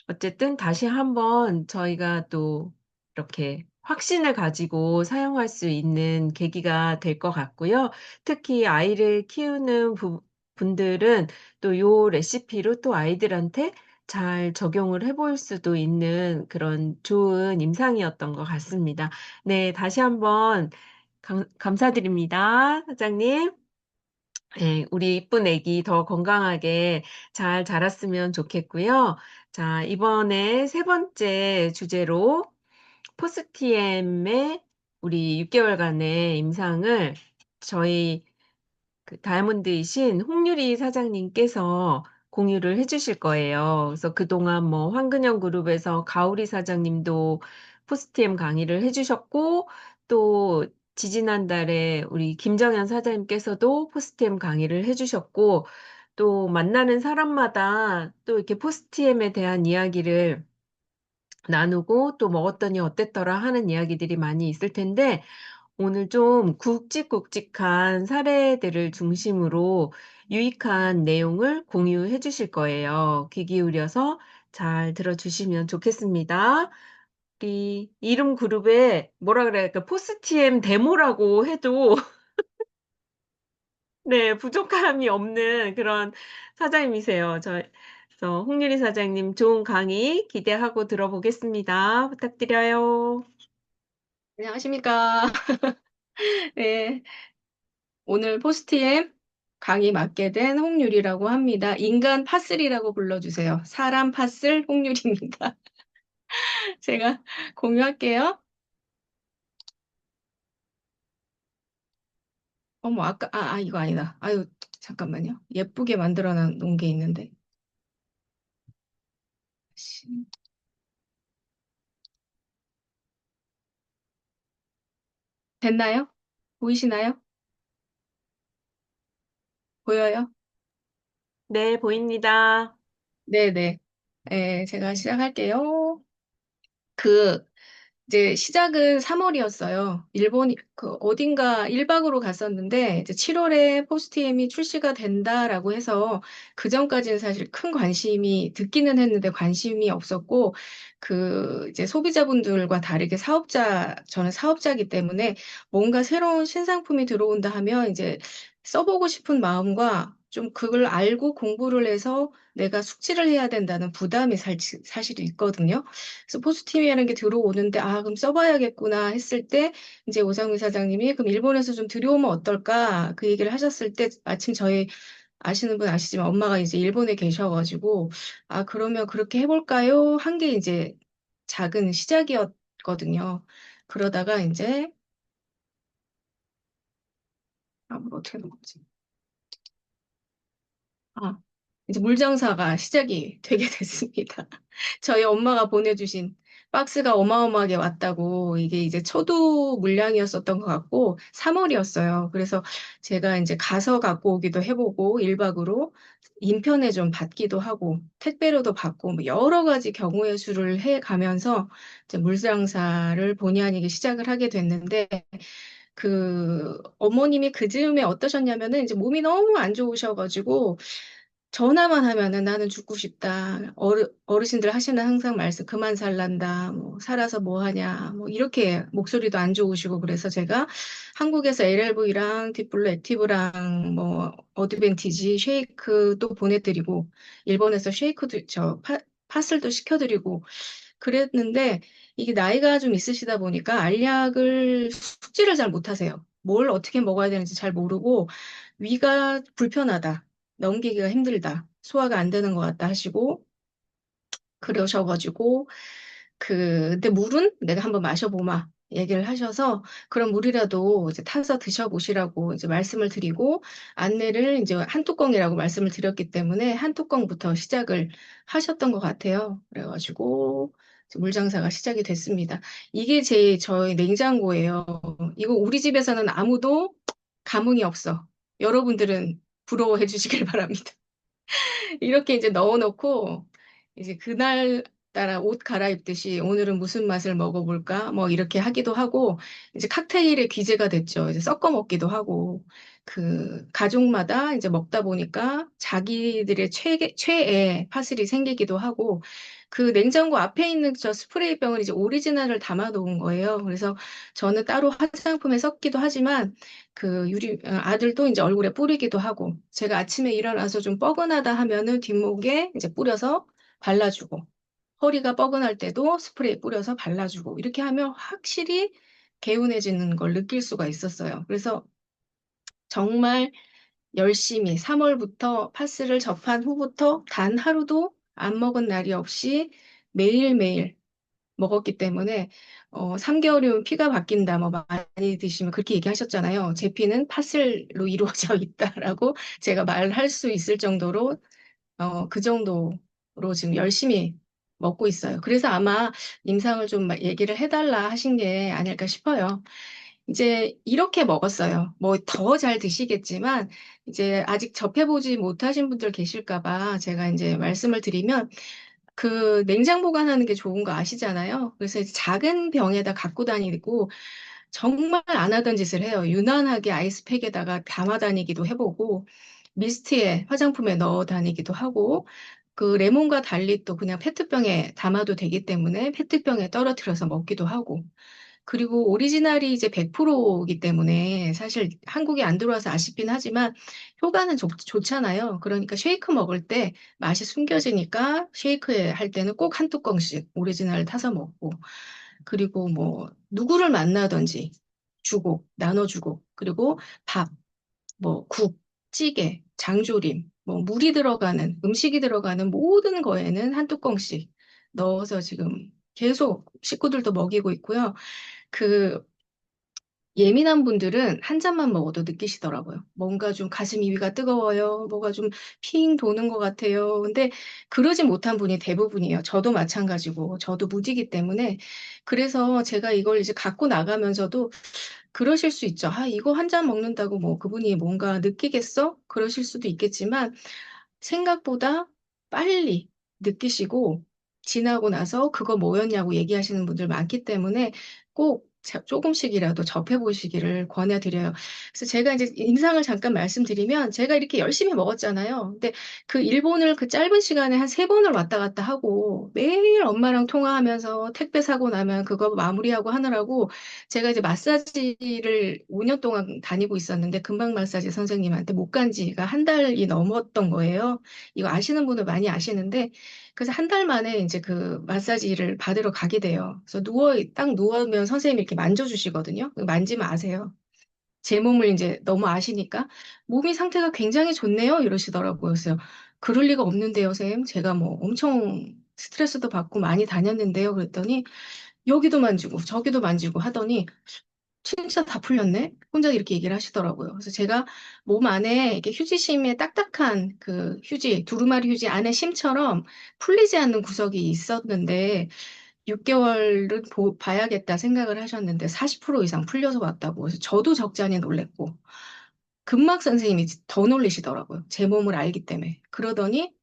어쨌든 다시 한번 저희가 또 이렇게 확신을 가지고 사용할 수 있는 계기가 될 것 같고요. 특히 아이를 키우는 분들은 또 요 레시피로 또 아이들한테 잘 적용을 해볼 수도 있는 그런 좋은 임상이었던 것 같습니다. 네, 다시 한번 감사드립니다, 사장님. 네, 우리 이쁜 아기 더 건강하게 잘 자랐으면 좋겠고요. 자, 이번에 세 번째 주제로 포스티엠의 우리 6개월간의 임상을 저희 다이아몬드이신 홍유리 사장님께서 공유를 해 주실 거예요. 그래서 그동안 뭐 황근영 그룹에서 가오리 사장님도 포스티엠 강의를 해 주셨고, 또 지지난달에 우리 김정현 사장님께서도 포스티엠 강의를 해 주셨고, 또 만나는 사람마다 또 이렇게 포스티엠에 대한 이야기를 나누고 또 먹었더니 어땠더라 하는 이야기들이 많이 있을 텐데, 오늘 좀 굵직굵직한 사례들을 중심으로 유익한 내용을 공유해 주실 거예요. 귀 기울여서 잘 들어주시면 좋겠습니다. 우리 이름 그룹에 뭐라 그래야 될까? 포스티엠 데모라고 해도 네, 부족함이 없는 그런 사장님이세요. 그래서 홍유리 사장님 좋은 강의 기대하고 들어보겠습니다. 부탁드려요. 안녕하십니까. 네, 오늘 포스트에 강의 맡게 된 홍유리라고 합니다. 인간 파슬이라고 불러주세요. 사람 파슬 홍유리입니다. 제가 공유할게요. 어머, 아까, 이거 아니다. 아유, 잠깐만요. 예쁘게 만들어 놓은 게 있는데. 씨, 됐나요? 보이시나요? 보여요? 네, 보입니다. 네네. 네, 제가 시작할게요. 그, 이제 시작은 3월이었어요. 일본 그 어딘가 1박으로 갔었는데 이제 7월에 포스트잇이 출시가 된다라고 해서 그 전까지는 사실 큰 관심이 듣기는 했는데 관심이 없었고 그 이제 소비자분들과 다르게 저는 사업자이기 때문에 뭔가 새로운 신상품이 들어온다 하면 이제 써보고 싶은 마음과 좀 그걸 알고 공부를 해서 내가 숙지를 해야 된다는 부담이 사실 있거든요. 그래서 포스팅이라는 게 들어오는데, 그럼 써봐야겠구나 했을 때, 이제 오상미 사장님이, 그럼 일본에서 좀 들여오면 어떨까? 그 얘기를 하셨을 때, 마침 저희 아시는 분 아시지만 엄마가 이제 일본에 계셔가지고, 그러면 그렇게 해볼까요? 한 게 이제 작은 시작이었거든요. 그러다가 이제, 뭐 어떻게 넘어지? 아, 이제 물장사가 시작이 되게 됐습니다. 저희 엄마가 보내주신 박스가 어마어마하게 왔다고 이게 이제 초도 물량이었었던 것 같고 3월이었어요. 그래서 제가 이제 가서 갖고 오기도 해보고 1박으로 인편에 좀 받기도 하고 택배로도 받고 뭐 여러 가지 경우의 수를 해 가면서 이제 물장사를 본의 아니게 시작을 하게 됐는데 그 어머님이 그 즈음에 어떠셨냐면은 이제 몸이 너무 안 좋으셔가지고 전화만 하면은 나는 죽고 싶다. 어르신들 하시는 항상 말씀 그만 살란다. 뭐 살아서 뭐 하냐. 뭐 이렇게 목소리도 안 좋으시고 그래서 제가 한국에서 LLV랑 딥블루 액티브랑 뭐 어드밴티지 쉐이크 또 보내드리고 일본에서 쉐이크도 파슬도 시켜드리고 그랬는데 이게 나이가 좀 있으시다 보니까 알약을 숙지를 잘 못하세요. 뭘 어떻게 먹어야 되는지 잘 모르고 위가 불편하다. 넘기기가 힘들다. 소화가 안 되는 것 같다 하시고 그러셔가지고 근데 물은 내가 한번 마셔보마 얘기를 하셔서 그럼 물이라도 이제 타서 드셔보시라고 이제 말씀을 드리고 안내를 이제 한 뚜껑이라고 말씀을 드렸기 때문에 한 뚜껑부터 시작을 하셨던 것 같아요. 그래가지고 이제 물 장사가 시작이 됐습니다. 이게 저희 냉장고예요. 이거 우리 집에서는 아무도 감흥이 없어. 여러분들은 부러워해 주시길 바랍니다. 이렇게 이제 넣어놓고 이제 그날 따라 옷 갈아입듯이 오늘은 무슨 맛을 먹어볼까? 뭐 이렇게 하기도 하고 이제 칵테일의 귀재가 됐죠. 이제 섞어 먹기도 하고 그 가족마다 이제 먹다 보니까 자기들의 최애 파슬이 생기기도 하고 그 냉장고 앞에 있는 저 스프레이 병을 이제 오리지널을 담아 놓은 거예요. 그래서 저는 따로 화장품에 섞기도 하지만 아들도 이제 얼굴에 뿌리기도 하고, 제가 아침에 일어나서 좀 뻐근하다 하면은 뒷목에 이제 뿌려서 발라주고, 허리가 뻐근할 때도 스프레이 뿌려서 발라주고, 이렇게 하면 확실히 개운해지는 걸 느낄 수가 있었어요. 그래서 정말 열심히 3월부터 파스를 접한 후부터 단 하루도 안 먹은 날이 없이 매일매일 먹었기 때문에 3개월이면 피가 바뀐다, 뭐 많이 드시면 그렇게 얘기하셨잖아요. 제 피는 파슬로 이루어져 있다라고 제가 말할 수 있을 정도로 그 정도로 지금 열심히 먹고 있어요. 그래서 아마 임상을 좀 얘기를 해달라 하신 게 아닐까 싶어요. 이제 이렇게 먹었어요. 뭐 더 잘 드시겠지만 이제 아직 접해보지 못하신 분들 계실까 봐 제가 이제 말씀을 드리면 그 냉장 보관하는 게 좋은 거 아시잖아요. 그래서 이제 작은 병에다 갖고 다니고 정말 안 하던 짓을 해요. 유난하게 아이스팩에다가 담아 다니기도 해보고 미스트에 화장품에 넣어 다니기도 하고 그 레몬과 달리 또 그냥 페트병에 담아도 되기 때문에 페트병에 떨어뜨려서 먹기도 하고 그리고 오리지널이 이제 100%이기 때문에 사실 한국에 안 들어와서 아쉽긴 하지만 효과는 좋잖아요. 그러니까 쉐이크 먹을 때 맛이 숨겨지니까 쉐이크 할 때는 꼭 한 뚜껑씩 오리지널 타서 먹고 그리고 뭐 누구를 만나든지 주고 나눠주고 그리고 밥, 뭐 국, 찌개, 장조림, 뭐 물이 들어가는 음식이 들어가는 모든 거에는 한 뚜껑씩 넣어서 지금 계속 식구들도 먹이고 있고요. 그 예민한 분들은 한 잔만 먹어도 느끼시더라고요. 뭔가 좀 가슴 위가 뜨거워요. 뭐가 좀 핑 도는 것 같아요. 근데 그러지 못한 분이 대부분이에요. 저도 마찬가지고, 저도 무디기 때문에. 그래서 제가 이걸 이제 갖고 나가면서도 그러실 수 있죠. 아, 이거 한 잔 먹는다고 뭐 그분이 뭔가 느끼겠어? 그러실 수도 있겠지만 생각보다 빨리 느끼시고 지나고 나서 그거 뭐였냐고 얘기하시는 분들 많기 때문에 꼭 조금씩이라도 접해보시기를 권해드려요. 그래서 제가 이제 임상을 잠깐 말씀드리면 제가 이렇게 열심히 먹었잖아요. 근데 그 일본을 그 짧은 시간에 한 3번을 왔다 갔다 하고 매일 엄마랑 통화하면서 택배 사고 나면 그거 마무리하고 하느라고 제가 이제 마사지를 5년 동안 다니고 있었는데 금방 마사지 선생님한테 못 간 지가 한 달이 넘었던 거예요. 이거 아시는 분들 많이 아시는데 그래서 한 달 만에 이제 그 마사지를 받으러 가게 돼요. 그래서 딱 누우면 선생님이 이렇게 만져주시거든요. 만지면 아세요. 제 몸을 이제 너무 아시니까 몸이 상태가 굉장히 좋네요. 이러시더라고요. 그래서 그럴 리가 없는데요, 선생님. 제가 뭐 엄청 스트레스도 받고 많이 다녔는데요. 그랬더니 여기도 만지고 저기도 만지고 하더니 진짜 다 풀렸네? 혼자 이렇게 얘기를 하시더라고요. 그래서 제가 몸 안에 이렇게 휴지심에 딱딱한 그 휴지, 두루마리 휴지 안에 심처럼 풀리지 않는 구석이 있었는데 6개월을 봐야겠다 생각을 하셨는데 40% 이상 풀려서 왔다고. 그래서 저도 적잖이 놀랬고 금막 선생님이 더 놀리시더라고요. 제 몸을 알기 때문에. 그러더니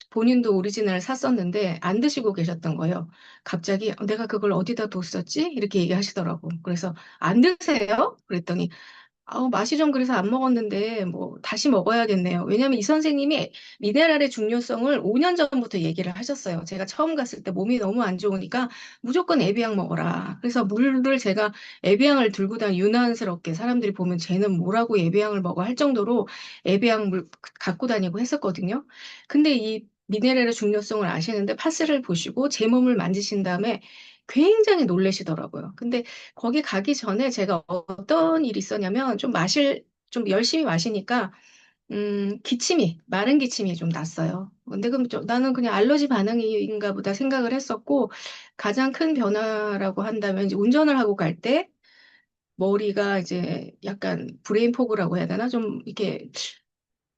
본인도 오리지널 샀었는데 안 드시고 계셨던 거예요. 갑자기 내가 그걸 어디다 뒀었지? 이렇게 얘기하시더라고. 그래서 안 드세요? 그랬더니 맛이 좀 그래서 안 먹었는데 뭐 다시 먹어야겠네요. 왜냐하면 이 선생님이 미네랄의 중요성을 5년 전부터 얘기를 하셨어요. 제가 처음 갔을 때 몸이 너무 안 좋으니까 무조건 에비앙 먹어라. 그래서 물을 제가 에비앙을 들고 다니 유난스럽게 사람들이 보면 쟤는 뭐라고 에비앙을 먹어 할 정도로 에비앙 물 갖고 다니고 했었거든요. 근데 이 미네랄의 중요성을 아시는데 파스를 보시고 제 몸을 만지신 다음에 굉장히 놀라시더라고요. 근데 거기 가기 전에 제가 어떤 일이 있었냐면 좀 열심히 마시니까 마른 기침이 좀 났어요. 근데 그럼 나는 그냥 알러지 반응인가 보다 생각을 했었고 가장 큰 변화라고 한다면 이제 운전을 하고 갈 때 머리가 이제 약간 브레인 포그라고 해야 되나? 좀 이렇게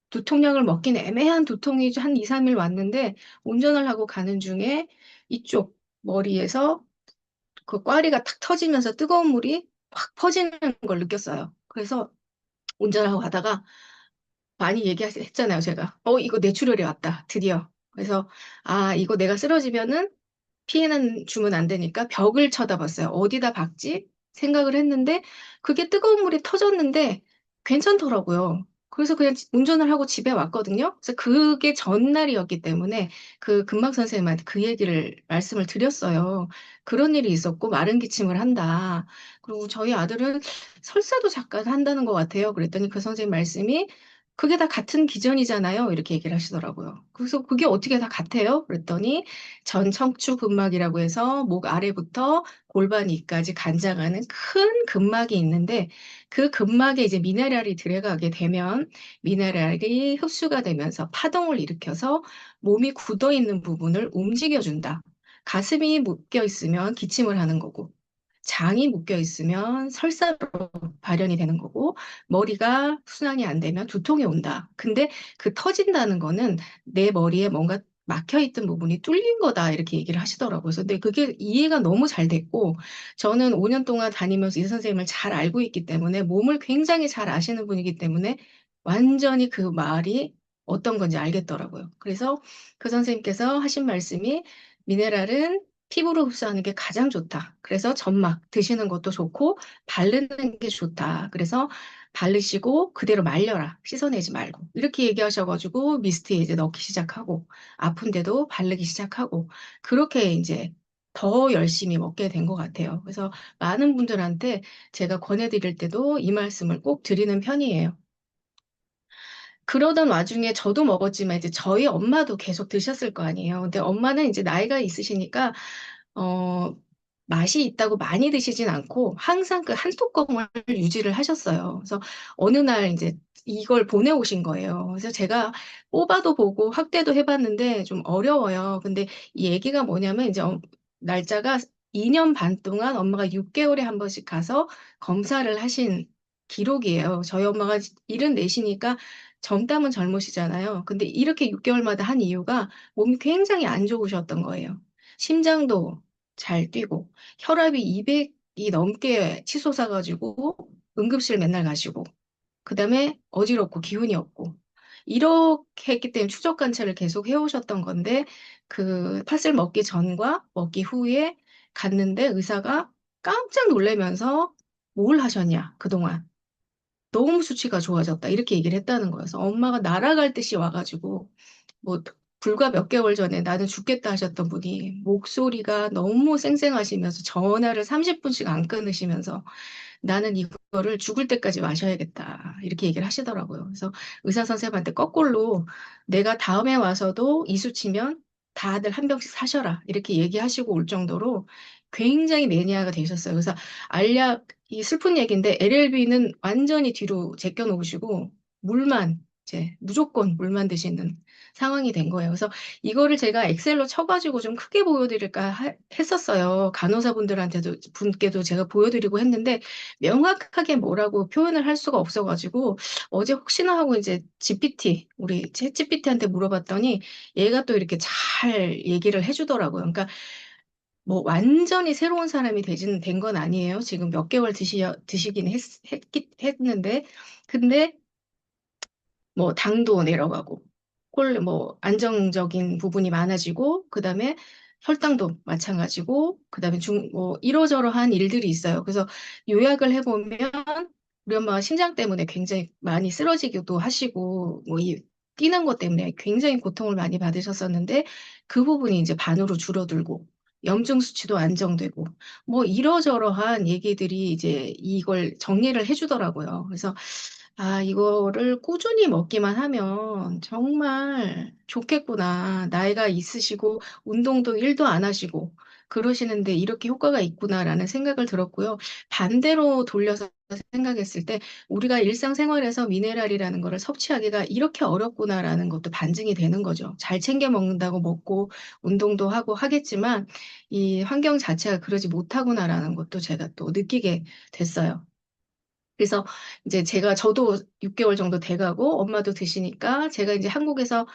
두통약을 먹긴 애매한 두통이 한 2, 3일 왔는데 운전을 하고 가는 중에 이쪽 머리에서 그 꽈리가 탁 터지면서 뜨거운 물이 확 퍼지는 걸 느꼈어요. 그래서 운전하고 가다가 많이 얘기했잖아요, 제가. 이거 뇌출혈이 왔다, 드디어. 그래서, 이거 내가 쓰러지면은 피해는 주면 안 되니까 벽을 쳐다봤어요. 어디다 박지? 생각을 했는데 그게 뜨거운 물이 터졌는데 괜찮더라고요. 그래서 그냥 운전을 하고 집에 왔거든요. 그래서 그게 전날이었기 때문에 그 금막 선생님한테 그 얘기를 말씀을 드렸어요. 그런 일이 있었고 마른 기침을 한다. 그리고 저희 아들은 설사도 잠깐 한다는 것 같아요. 그랬더니 그 선생님 말씀이 그게 다 같은 기전이잖아요. 이렇게 얘기를 하시더라고요. 그래서 그게 어떻게 다 같아요? 그랬더니 전청추 근막이라고 해서 목 아래부터 골반 위까지 관장하는 큰 근막이 있는데 그 근막에 이제 미네랄이 들어가게 되면 미네랄이 흡수가 되면서 파동을 일으켜서 몸이 굳어 있는 부분을 움직여준다. 가슴이 묶여 있으면 기침을 하는 거고 장이 묶여 있으면 설사로 발현이 되는 거고 머리가 순환이 안 되면 두통이 온다. 근데 그 터진다는 거는 내 머리에 뭔가 막혀 있던 부분이 뚫린 거다. 이렇게 얘기를 하시더라고요. 그래서 근데 그게 이해가 너무 잘 됐고, 저는 5년 동안 다니면서 이 선생님을 잘 알고 있기 때문에 몸을 굉장히 잘 아시는 분이기 때문에 완전히 그 말이 어떤 건지 알겠더라고요. 그래서 그 선생님께서 하신 말씀이 미네랄은 피부로 흡수하는 게 가장 좋다. 그래서 점막 드시는 것도 좋고 바르는 게 좋다. 그래서 바르시고 그대로 말려라. 씻어내지 말고. 이렇게 얘기하셔가지고 미스트에 이제 넣기 시작하고 아픈데도 바르기 시작하고 그렇게 이제 더 열심히 먹게 된 것 같아요. 그래서 많은 분들한테 제가 권해드릴 때도 이 말씀을 꼭 드리는 편이에요. 그러던 와중에 저도 먹었지만 이제 저희 엄마도 계속 드셨을 거 아니에요. 근데 엄마는 이제 나이가 있으시니까 어, 맛이 있다고 많이 드시진 않고 항상 그 한 뚜껑을 유지를 하셨어요. 그래서 어느 날 이제 이걸 보내오신 거예요. 그래서 제가 뽑아도 보고 확대도 해봤는데 좀 어려워요. 근데 이 얘기가 뭐냐면 이제 날짜가 2년 반 동안 엄마가 6개월에 한 번씩 가서 검사를 하신 기록이에요. 저희 엄마가 74시니까 젊다면 젊으시잖아요. 근데 이렇게 6개월마다 한 이유가 몸이 굉장히 안 좋으셨던 거예요. 심장도 잘 뛰고 혈압이 200이 넘게 치솟아가지고 응급실 맨날 가시고 그다음에 어지럽고 기운이 없고 이렇게 했기 때문에 추적 관찰을 계속 해오셨던 건데 그 팥을 먹기 전과 먹기 후에 갔는데 의사가 깜짝 놀라면서 뭘 하셨냐 그동안 너무 수치가 좋아졌다 이렇게 얘기를 했다는 거예요. 그래서 엄마가 날아갈 듯이 와가지고 뭐 불과 몇 개월 전에 나는 죽겠다 하셨던 분이 목소리가 너무 쌩쌩하시면서 전화를 30분씩 안 끊으시면서 나는 이거를 죽을 때까지 마셔야겠다. 이렇게 얘기를 하시더라고요. 그래서 의사 선생님한테 거꾸로 내가 다음에 와서도 이 수치면 다들 한 병씩 사셔라. 이렇게 얘기하시고 올 정도로 굉장히 매니아가 되셨어요. 그래서 알약, 이 슬픈 얘기인데 LLB는 완전히 뒤로 제껴 놓으시고 물만 이제 무조건 물만 드시는 상황이 된 거예요. 그래서 이거를 제가 엑셀로 쳐가지고 좀 크게 보여드릴까 했었어요. 간호사분들한테도 분께도 제가 보여드리고 했는데 명확하게 뭐라고 표현을 할 수가 없어가지고 어제 혹시나 하고 이제 GPT 우리 챗 GPT한테 물어봤더니 얘가 또 이렇게 잘 얘기를 해주더라고요. 그러니까 뭐 완전히 새로운 사람이 된 건 아니에요. 지금 몇 개월 드시긴 했는데 근데 뭐 당도 내려가고 뭐 안정적인 부분이 많아지고 그다음에 혈당도 마찬가지고 그다음에 뭐 이러저러한 일들이 있어요. 그래서 요약을 해보면 우리 엄마가 심장 때문에 굉장히 많이 쓰러지기도 하시고 뭐 이 뛰는 것 때문에 굉장히 고통을 많이 받으셨었는데 그 부분이 이제 반으로 줄어들고 염증 수치도 안정되고 뭐 이러저러한 얘기들이 이제 이걸 정리를 해주더라고요. 그래서 아, 이거를 꾸준히 먹기만 하면 정말 좋겠구나. 나이가 있으시고 운동도 1도 안 하시고 그러시는데 이렇게 효과가 있구나라는 생각을 들었고요. 반대로 돌려서 생각했을 때 우리가 일상생활에서 미네랄이라는 거를 섭취하기가 이렇게 어렵구나라는 것도 반증이 되는 거죠. 잘 챙겨 먹는다고 먹고 운동도 하고 하겠지만 이 환경 자체가 그러지 못하구나라는 것도 제가 또 느끼게 됐어요. 그래서 이제 저도 6개월 정도 돼가고 엄마도 드시니까 제가 이제 한국에서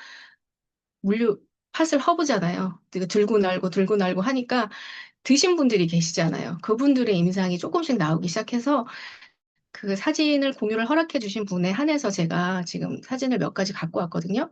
물류 팥을 허브잖아요. 이거 들고 날고 하니까 드신 분들이 계시잖아요. 그분들의 임상이 조금씩 나오기 시작해서 그 사진을 공유를 허락해 주신 분에 한해서 제가 지금 사진을 몇 가지 갖고 왔거든요.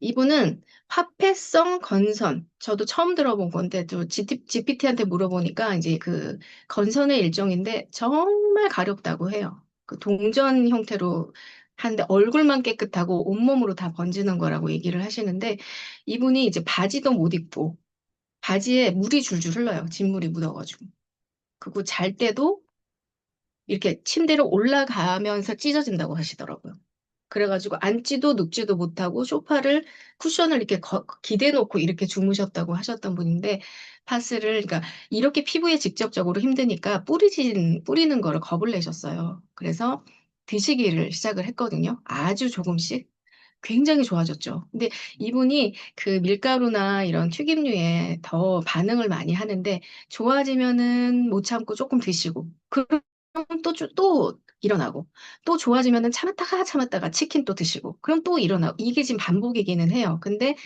이분은 화폐성 건선. 저도 처음 들어본 건데, 또 GPT한테 물어보니까 이제 그 건선의 일종인데 정말 가렵다고 해요. 그 동전 형태로 한데 얼굴만 깨끗하고 온몸으로 다 번지는 거라고 얘기를 하시는데, 이분이 이제 바지도 못 입고, 바지에 물이 줄줄 흘러요. 진물이 묻어가지고. 그리고 잘 때도 이렇게 침대로 올라가면서 찢어진다고 하시더라고요. 그래가지고 앉지도 눕지도 못하고 소파를 쿠션을 이렇게 기대 놓고 이렇게 주무셨다고 하셨던 분인데 파스를 그러니까 이렇게 피부에 직접적으로 힘드니까 뿌리는 거를 겁을 내셨어요. 그래서 드시기를 시작을 했거든요. 아주 조금씩. 굉장히 좋아졌죠. 근데 이분이 그 밀가루나 이런 튀김류에 더 반응을 많이 하는데 좋아지면은 못 참고 조금 드시고 그럼 또 일어나고 또 좋아지면은 참았다가 치킨 또 드시고 그럼 또 일어나고 이게 지금 반복이기는 해요. 근데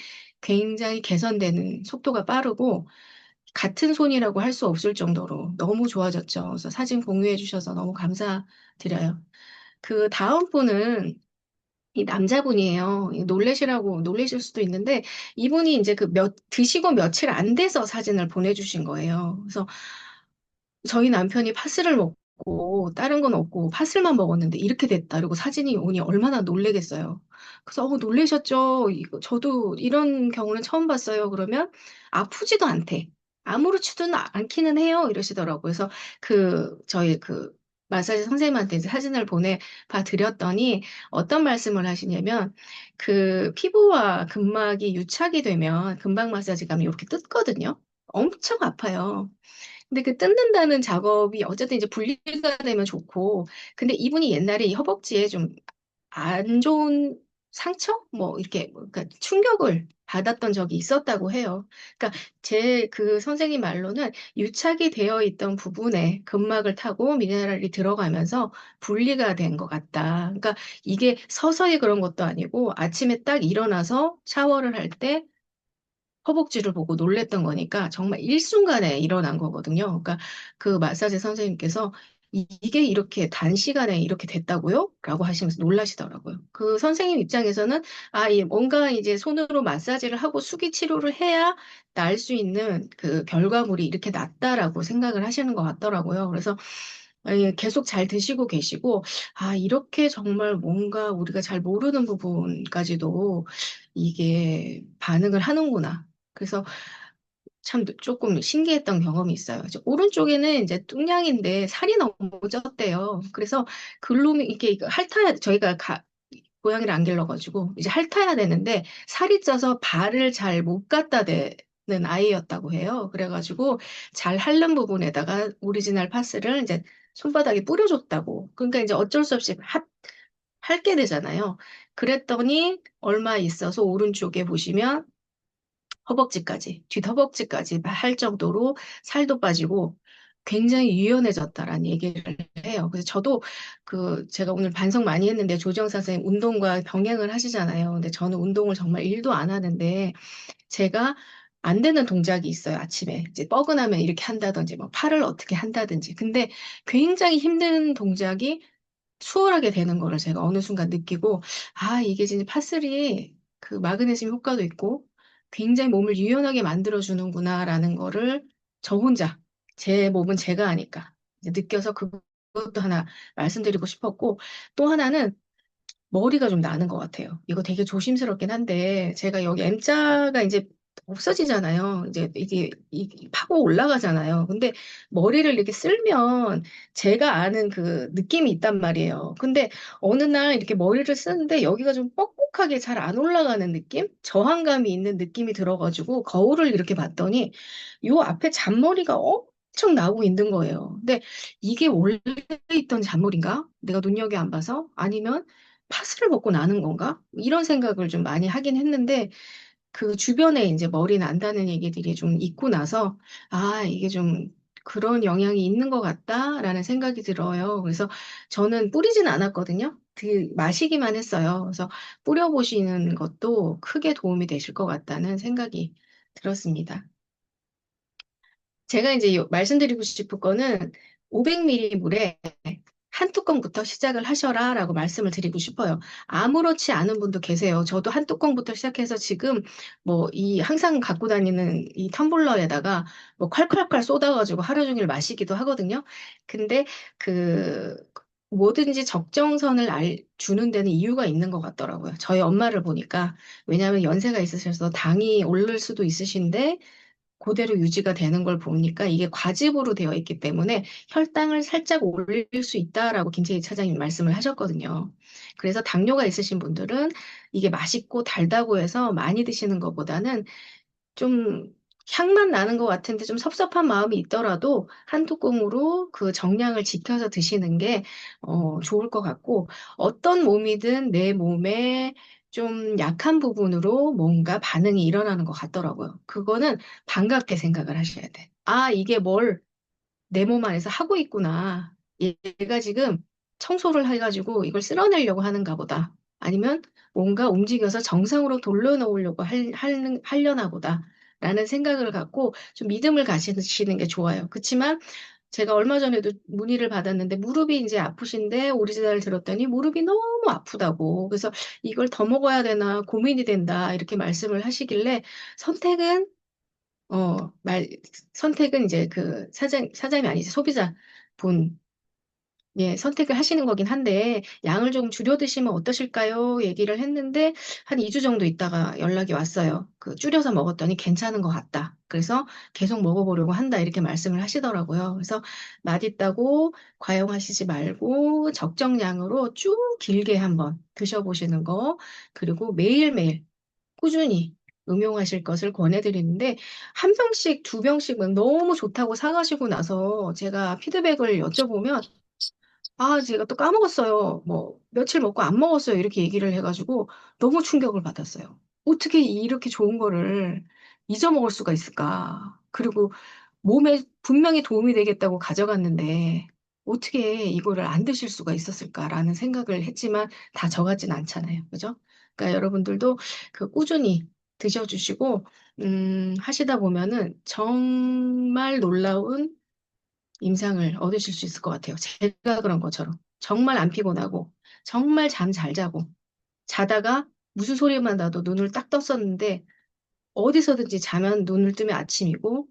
굉장히 개선되는 속도가 빠르고 같은 손이라고 할 수 없을 정도로 너무 좋아졌죠. 그래서 사진 공유해 주셔서 너무 감사드려요. 그 다음 분은 이 남자분이에요. 놀라실 수도 있는데, 이분이 이제 드시고 며칠 안 돼서 사진을 보내주신 거예요. 그래서 저희 남편이 파스를 먹고, 다른 건 없고, 파스만 먹었는데 이렇게 됐다. 그리고 사진이 오니 얼마나 놀래겠어요. 그래서, 놀라셨죠? 저도 이런 경우는 처음 봤어요. 그러면 아프지도 않대. 아무렇지도 않기는 해요. 이러시더라고요. 그래서 저희 마사지 선생님한테 이제 사진을 보내봐 드렸더니 어떤 말씀을 하시냐면 피부와 근막이 유착이 되면 근막 마사지 가면 이렇게 뜯거든요. 엄청 아파요. 근데 그 뜯는다는 작업이 어쨌든 이제 분리가 되면 좋고, 근데 이분이 옛날에 이 허벅지에 좀 안 좋은 상처? 뭐, 이렇게, 그러니까 충격을 받았던 적이 있었다고 해요. 그러니까 선생님 말로는 유착이 되어 있던 부분에 근막을 타고 미네랄이 들어가면서 분리가 된 것 같다. 그러니까 이게 서서히 그런 것도 아니고 아침에 딱 일어나서 샤워를 할때 허벅지를 보고 놀랬던 거니까 정말 일순간에 일어난 거거든요. 그러니까 그 마사지 선생님께서 이게 이렇게 단시간에 이렇게 됐다고요? 라고 하시면서 놀라시더라고요. 그 선생님 입장에서는 뭔가 이제 손으로 마사지를 하고 수기 치료를 해야 날 수 있는 그 결과물이 이렇게 났다라고 생각을 하시는 것 같더라고요. 그래서 계속 잘 드시고 계시고, 이렇게 정말 뭔가 우리가 잘 모르는 부분까지도 이게 반응을 하는구나. 그래서 참 조금 신기했던 경험이 있어요. 오른쪽에는 이제 뚱냥인데 살이 너무 쪘대요. 그래서 이렇게 핥아야, 저희가 고양이를 안 길러가지고 이제 핥아야 되는데 살이 쪄서 발을 잘 못 갖다 대는 아이였다고 해요. 그래가지고 잘 핥는 부분에다가 오리지널 파스를 이제 손바닥에 뿌려줬다고. 그러니까 이제 어쩔 수 없이 핥게 되잖아요. 그랬더니 얼마 있어서 오른쪽에 보시면 뒷허벅지까지 할 정도로 살도 빠지고 굉장히 유연해졌다라는 얘기를 해요. 그래서 저도 제가 오늘 반성 많이 했는데 조정사 선생님 운동과 병행을 하시잖아요. 근데 저는 운동을 정말 일도 안 하는데 제가 안 되는 동작이 있어요. 아침에 이제 뻐근하면 이렇게 한다든지 뭐 팔을 어떻게 한다든지. 근데 굉장히 힘든 동작이 수월하게 되는 거를 제가 어느 순간 느끼고, 이게 진짜 파슬이 그 마그네슘 효과도 있고, 굉장히 몸을 유연하게 만들어주는구나라는 거를 저 혼자, 제 몸은 제가 아니까 이제 느껴서 그것도 하나 말씀드리고 싶었고, 또 하나는 머리가 좀 나는 것 같아요. 이거 되게 조심스럽긴 한데, 제가 여기 M자가 이제 없어지잖아요. 이제 이게 파고 올라가잖아요. 근데 머리를 이렇게 쓸면 제가 아는 그 느낌이 있단 말이에요. 근데 어느 날 이렇게 머리를 쓰는데 여기가 좀 뻑뻑하게 잘 안 올라가는 느낌? 저항감이 있는 느낌이 들어가지고 거울을 이렇게 봤더니 요 앞에 잔머리가 엄청 나고 있는 거예요. 근데 이게 원래 있던 잔머리인가? 내가 눈여겨 안 봐서? 아니면 파스를 먹고 나는 건가? 이런 생각을 좀 많이 하긴 했는데, 그 주변에 이제 머리 난다는 얘기들이 좀 있고 나서, 이게 좀 그런 영향이 있는 것 같다라는 생각이 들어요. 그래서 저는 뿌리진 않았거든요. 마시기만 했어요. 그래서 뿌려보시는 것도 크게 도움이 되실 것 같다는 생각이 들었습니다. 제가 이제 말씀드리고 싶은 거는 500ml 물에 한 뚜껑부터 시작을 하셔라라고 말씀을 드리고 싶어요. 아무렇지 않은 분도 계세요. 저도 한 뚜껑부터 시작해서 지금 항상 갖고 다니는 이 텀블러에다가 뭐 콸콸콸 쏟아가지고 하루 종일 마시기도 하거든요. 근데 뭐든지 적정선을 주는 데는 이유가 있는 것 같더라고요. 저희 엄마를 보니까 왜냐하면 연세가 있으셔서 당이 오를 수도 있으신데 그대로 유지가 되는 걸 보니까 이게 과즙으로 되어 있기 때문에 혈당을 살짝 올릴 수 있다라고 김세희 차장님 말씀을 하셨거든요. 그래서 당뇨가 있으신 분들은 이게 맛있고 달다고 해서 많이 드시는 것보다는 좀 향만 나는 것 같은데 좀 섭섭한 마음이 있더라도 한 뚜껑으로 그 정량을 지켜서 드시는 게 좋을 것 같고, 어떤 몸이든 내 몸에 좀 약한 부분으로 뭔가 반응이 일어나는 것 같더라고요. 그거는 반갑게 생각을 하셔야 돼. 아, 이게 뭘 내 몸 안에서 하고 있구나. 얘가 지금 청소를 해가지고 이걸 쓸어내려고 하는가 보다. 아니면 뭔가 움직여서 정상으로 돌려놓으려고 하려나 보다. 라는 생각을 갖고 좀 믿음을 가지시는 게 좋아요. 그렇지만 제가 얼마 전에도 문의를 받았는데 무릎이 이제 아프신데 오리지널 들었더니 무릎이 너무 아프다고. 그래서 이걸 더 먹어야 되나 고민이 된다. 이렇게 말씀을 하시길래 선택은 어, 말, 선택은 이제 그 사장이 아니지, 소비자 분, 예, 선택을 하시는 거긴 한데, 양을 좀 줄여 드시면 어떠실까요? 얘기를 했는데, 한 2주 정도 있다가 연락이 왔어요. 그, 줄여서 먹었더니 괜찮은 것 같다. 그래서 계속 먹어보려고 한다. 이렇게 말씀을 하시더라고요. 그래서 맛있다고 과용하시지 말고, 적정량으로 쭉 길게 한번 드셔보시는 거, 그리고 매일매일 꾸준히 응용하실 것을 권해드리는데, 한 병씩, 두 병씩 막 너무 좋다고 사가시고 나서 제가 피드백을 여쭤보면, 아, 제가 또 까먹었어요. 뭐, 며칠 먹고 안 먹었어요. 이렇게 얘기를 해가지고 너무 충격을 받았어요. 어떻게 이렇게 좋은 거를 잊어먹을 수가 있을까? 그리고 몸에 분명히 도움이 되겠다고 가져갔는데 어떻게 이거를 안 드실 수가 있었을까라는 생각을 했지만 다 저 같진 않잖아요. 그죠? 그러니까 여러분들도 그 꾸준히 드셔주시고, 하시다 보면은 정말 놀라운 임상을 얻으실 수 있을 것 같아요. 제가 그런 것처럼. 정말 안 피곤하고, 정말 잠 잘 자고, 자다가 무슨 소리만 나도 눈을 딱 떴었는데, 어디서든지 자면 눈을 뜨면 아침이고,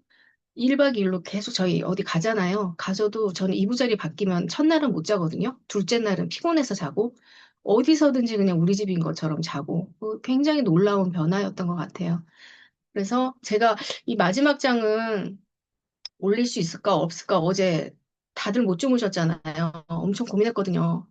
1박 2일로 계속 저희 어디 가잖아요. 가서도 저는 이부자리 바뀌면 첫날은 못 자거든요. 둘째 날은 피곤해서 자고, 어디서든지 그냥 우리 집인 것처럼 자고, 굉장히 놀라운 변화였던 것 같아요. 그래서 제가 이 마지막 장은 올릴 수 있을까 없을까 어제 다들 못 주무셨잖아요. 엄청 고민했거든요.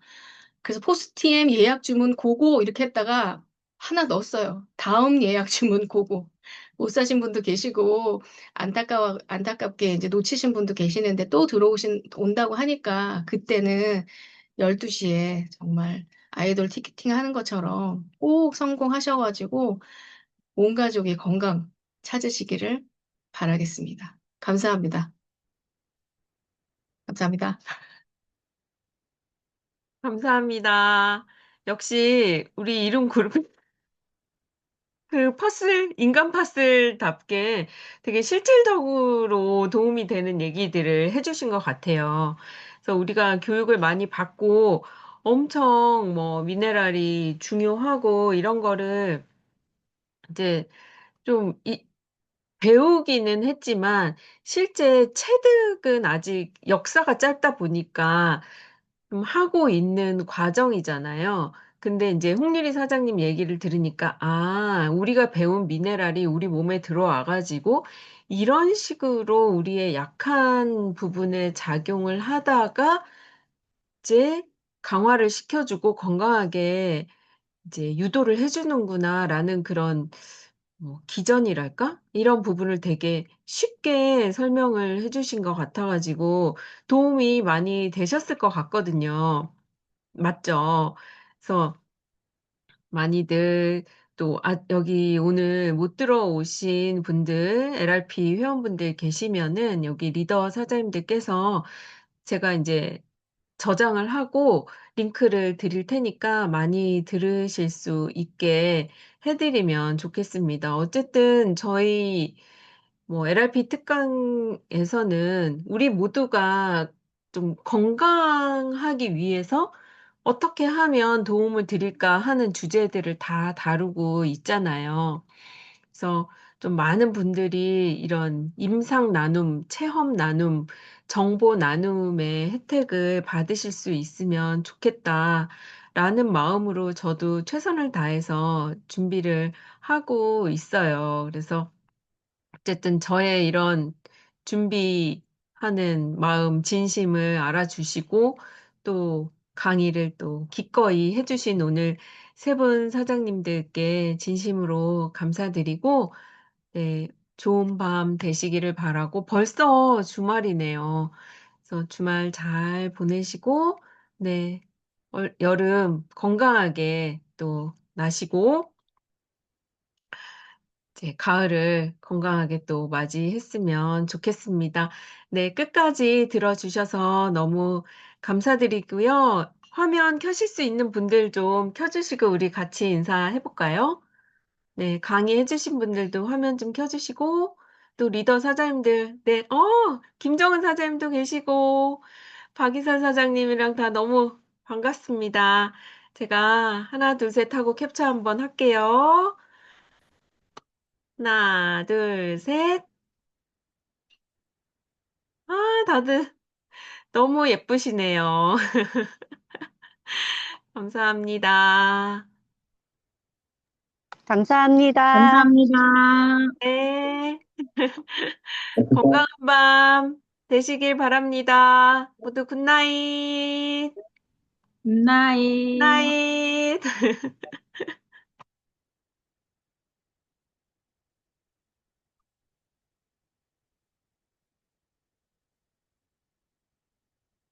그래서 포스트잇 예약 주문 고고 이렇게 했다가 하나 넣었어요. 다음 예약 주문 고고. 못 사신 분도 계시고 안타깝게 이제 놓치신 분도 계시는데 또 온다고 하니까 그때는 12시에 정말 아이돌 티켓팅 하는 것처럼 꼭 성공하셔가지고 온 가족의 건강 찾으시기를 바라겠습니다. 감사합니다. 감사합니다. 감사합니다. 역시 우리 이름 그룹 그 인간 파슬답게 되게 실질적으로 도움이 되는 얘기들을 해주신 것 같아요. 그래서 우리가 교육을 많이 받고 엄청 뭐 미네랄이 중요하고 이런 거를 이제 좀 배우기는 했지만 실제 체득은 아직 역사가 짧다 보니까 좀 하고 있는 과정이잖아요. 근데 이제 홍유리 사장님 얘기를 들으니까, 아, 우리가 배운 미네랄이 우리 몸에 들어와 가지고 이런 식으로 우리의 약한 부분에 작용을 하다가 이제 강화를 시켜주고 건강하게 이제 유도를 해주는구나라는 그런 뭐 기전이랄까? 이런 부분을 되게 쉽게 설명을 해주신 것 같아가지고 도움이 많이 되셨을 것 같거든요. 맞죠? 그래서 많이들 또, 여기 오늘 못 들어오신 분들, LRP 회원분들 계시면은 여기 리더 사장님들께서 제가 이제 저장을 하고 링크를 드릴 테니까 많이 들으실 수 있게 해드리면 좋겠습니다. 어쨌든 저희 뭐 LRP 특강에서는 우리 모두가 좀 건강하기 위해서 어떻게 하면 도움을 드릴까 하는 주제들을 다 다루고 있잖아요. 그래서 좀 많은 분들이 이런 임상 나눔, 체험 나눔, 정보 나눔의 혜택을 받으실 수 있으면 좋겠다라는 마음으로 저도 최선을 다해서 준비를 하고 있어요. 그래서 어쨌든 저의 이런 준비하는 마음, 진심을 알아주시고 또 강의를 또 기꺼이 해주신 오늘 세 분 사장님들께 진심으로 감사드리고, 네, 좋은 밤 되시기를 바라고 벌써 주말이네요. 그래서 주말 잘 보내시고, 네, 여름 건강하게 또 나시고, 이제 가을을 건강하게 또 맞이했으면 좋겠습니다. 네, 끝까지 들어주셔서 너무 감사드리고요. 화면 켜실 수 있는 분들 좀 켜주시고 우리 같이 인사해 볼까요? 네, 강의해주신 분들도 화면 좀 켜주시고, 또 리더 사장님들, 네, 김정은 사장님도 계시고, 박이선 사장님이랑 다 너무 반갑습니다. 제가 하나, 둘, 셋 하고 캡처 한번 할게요. 하나, 둘, 셋. 다들 너무 예쁘시네요. 감사합니다. 감사합니다. 감사합니다. 네. 건강한 밤 되시길 바랍니다. 모두 굿나잇. 굿나잇. 굿나잇.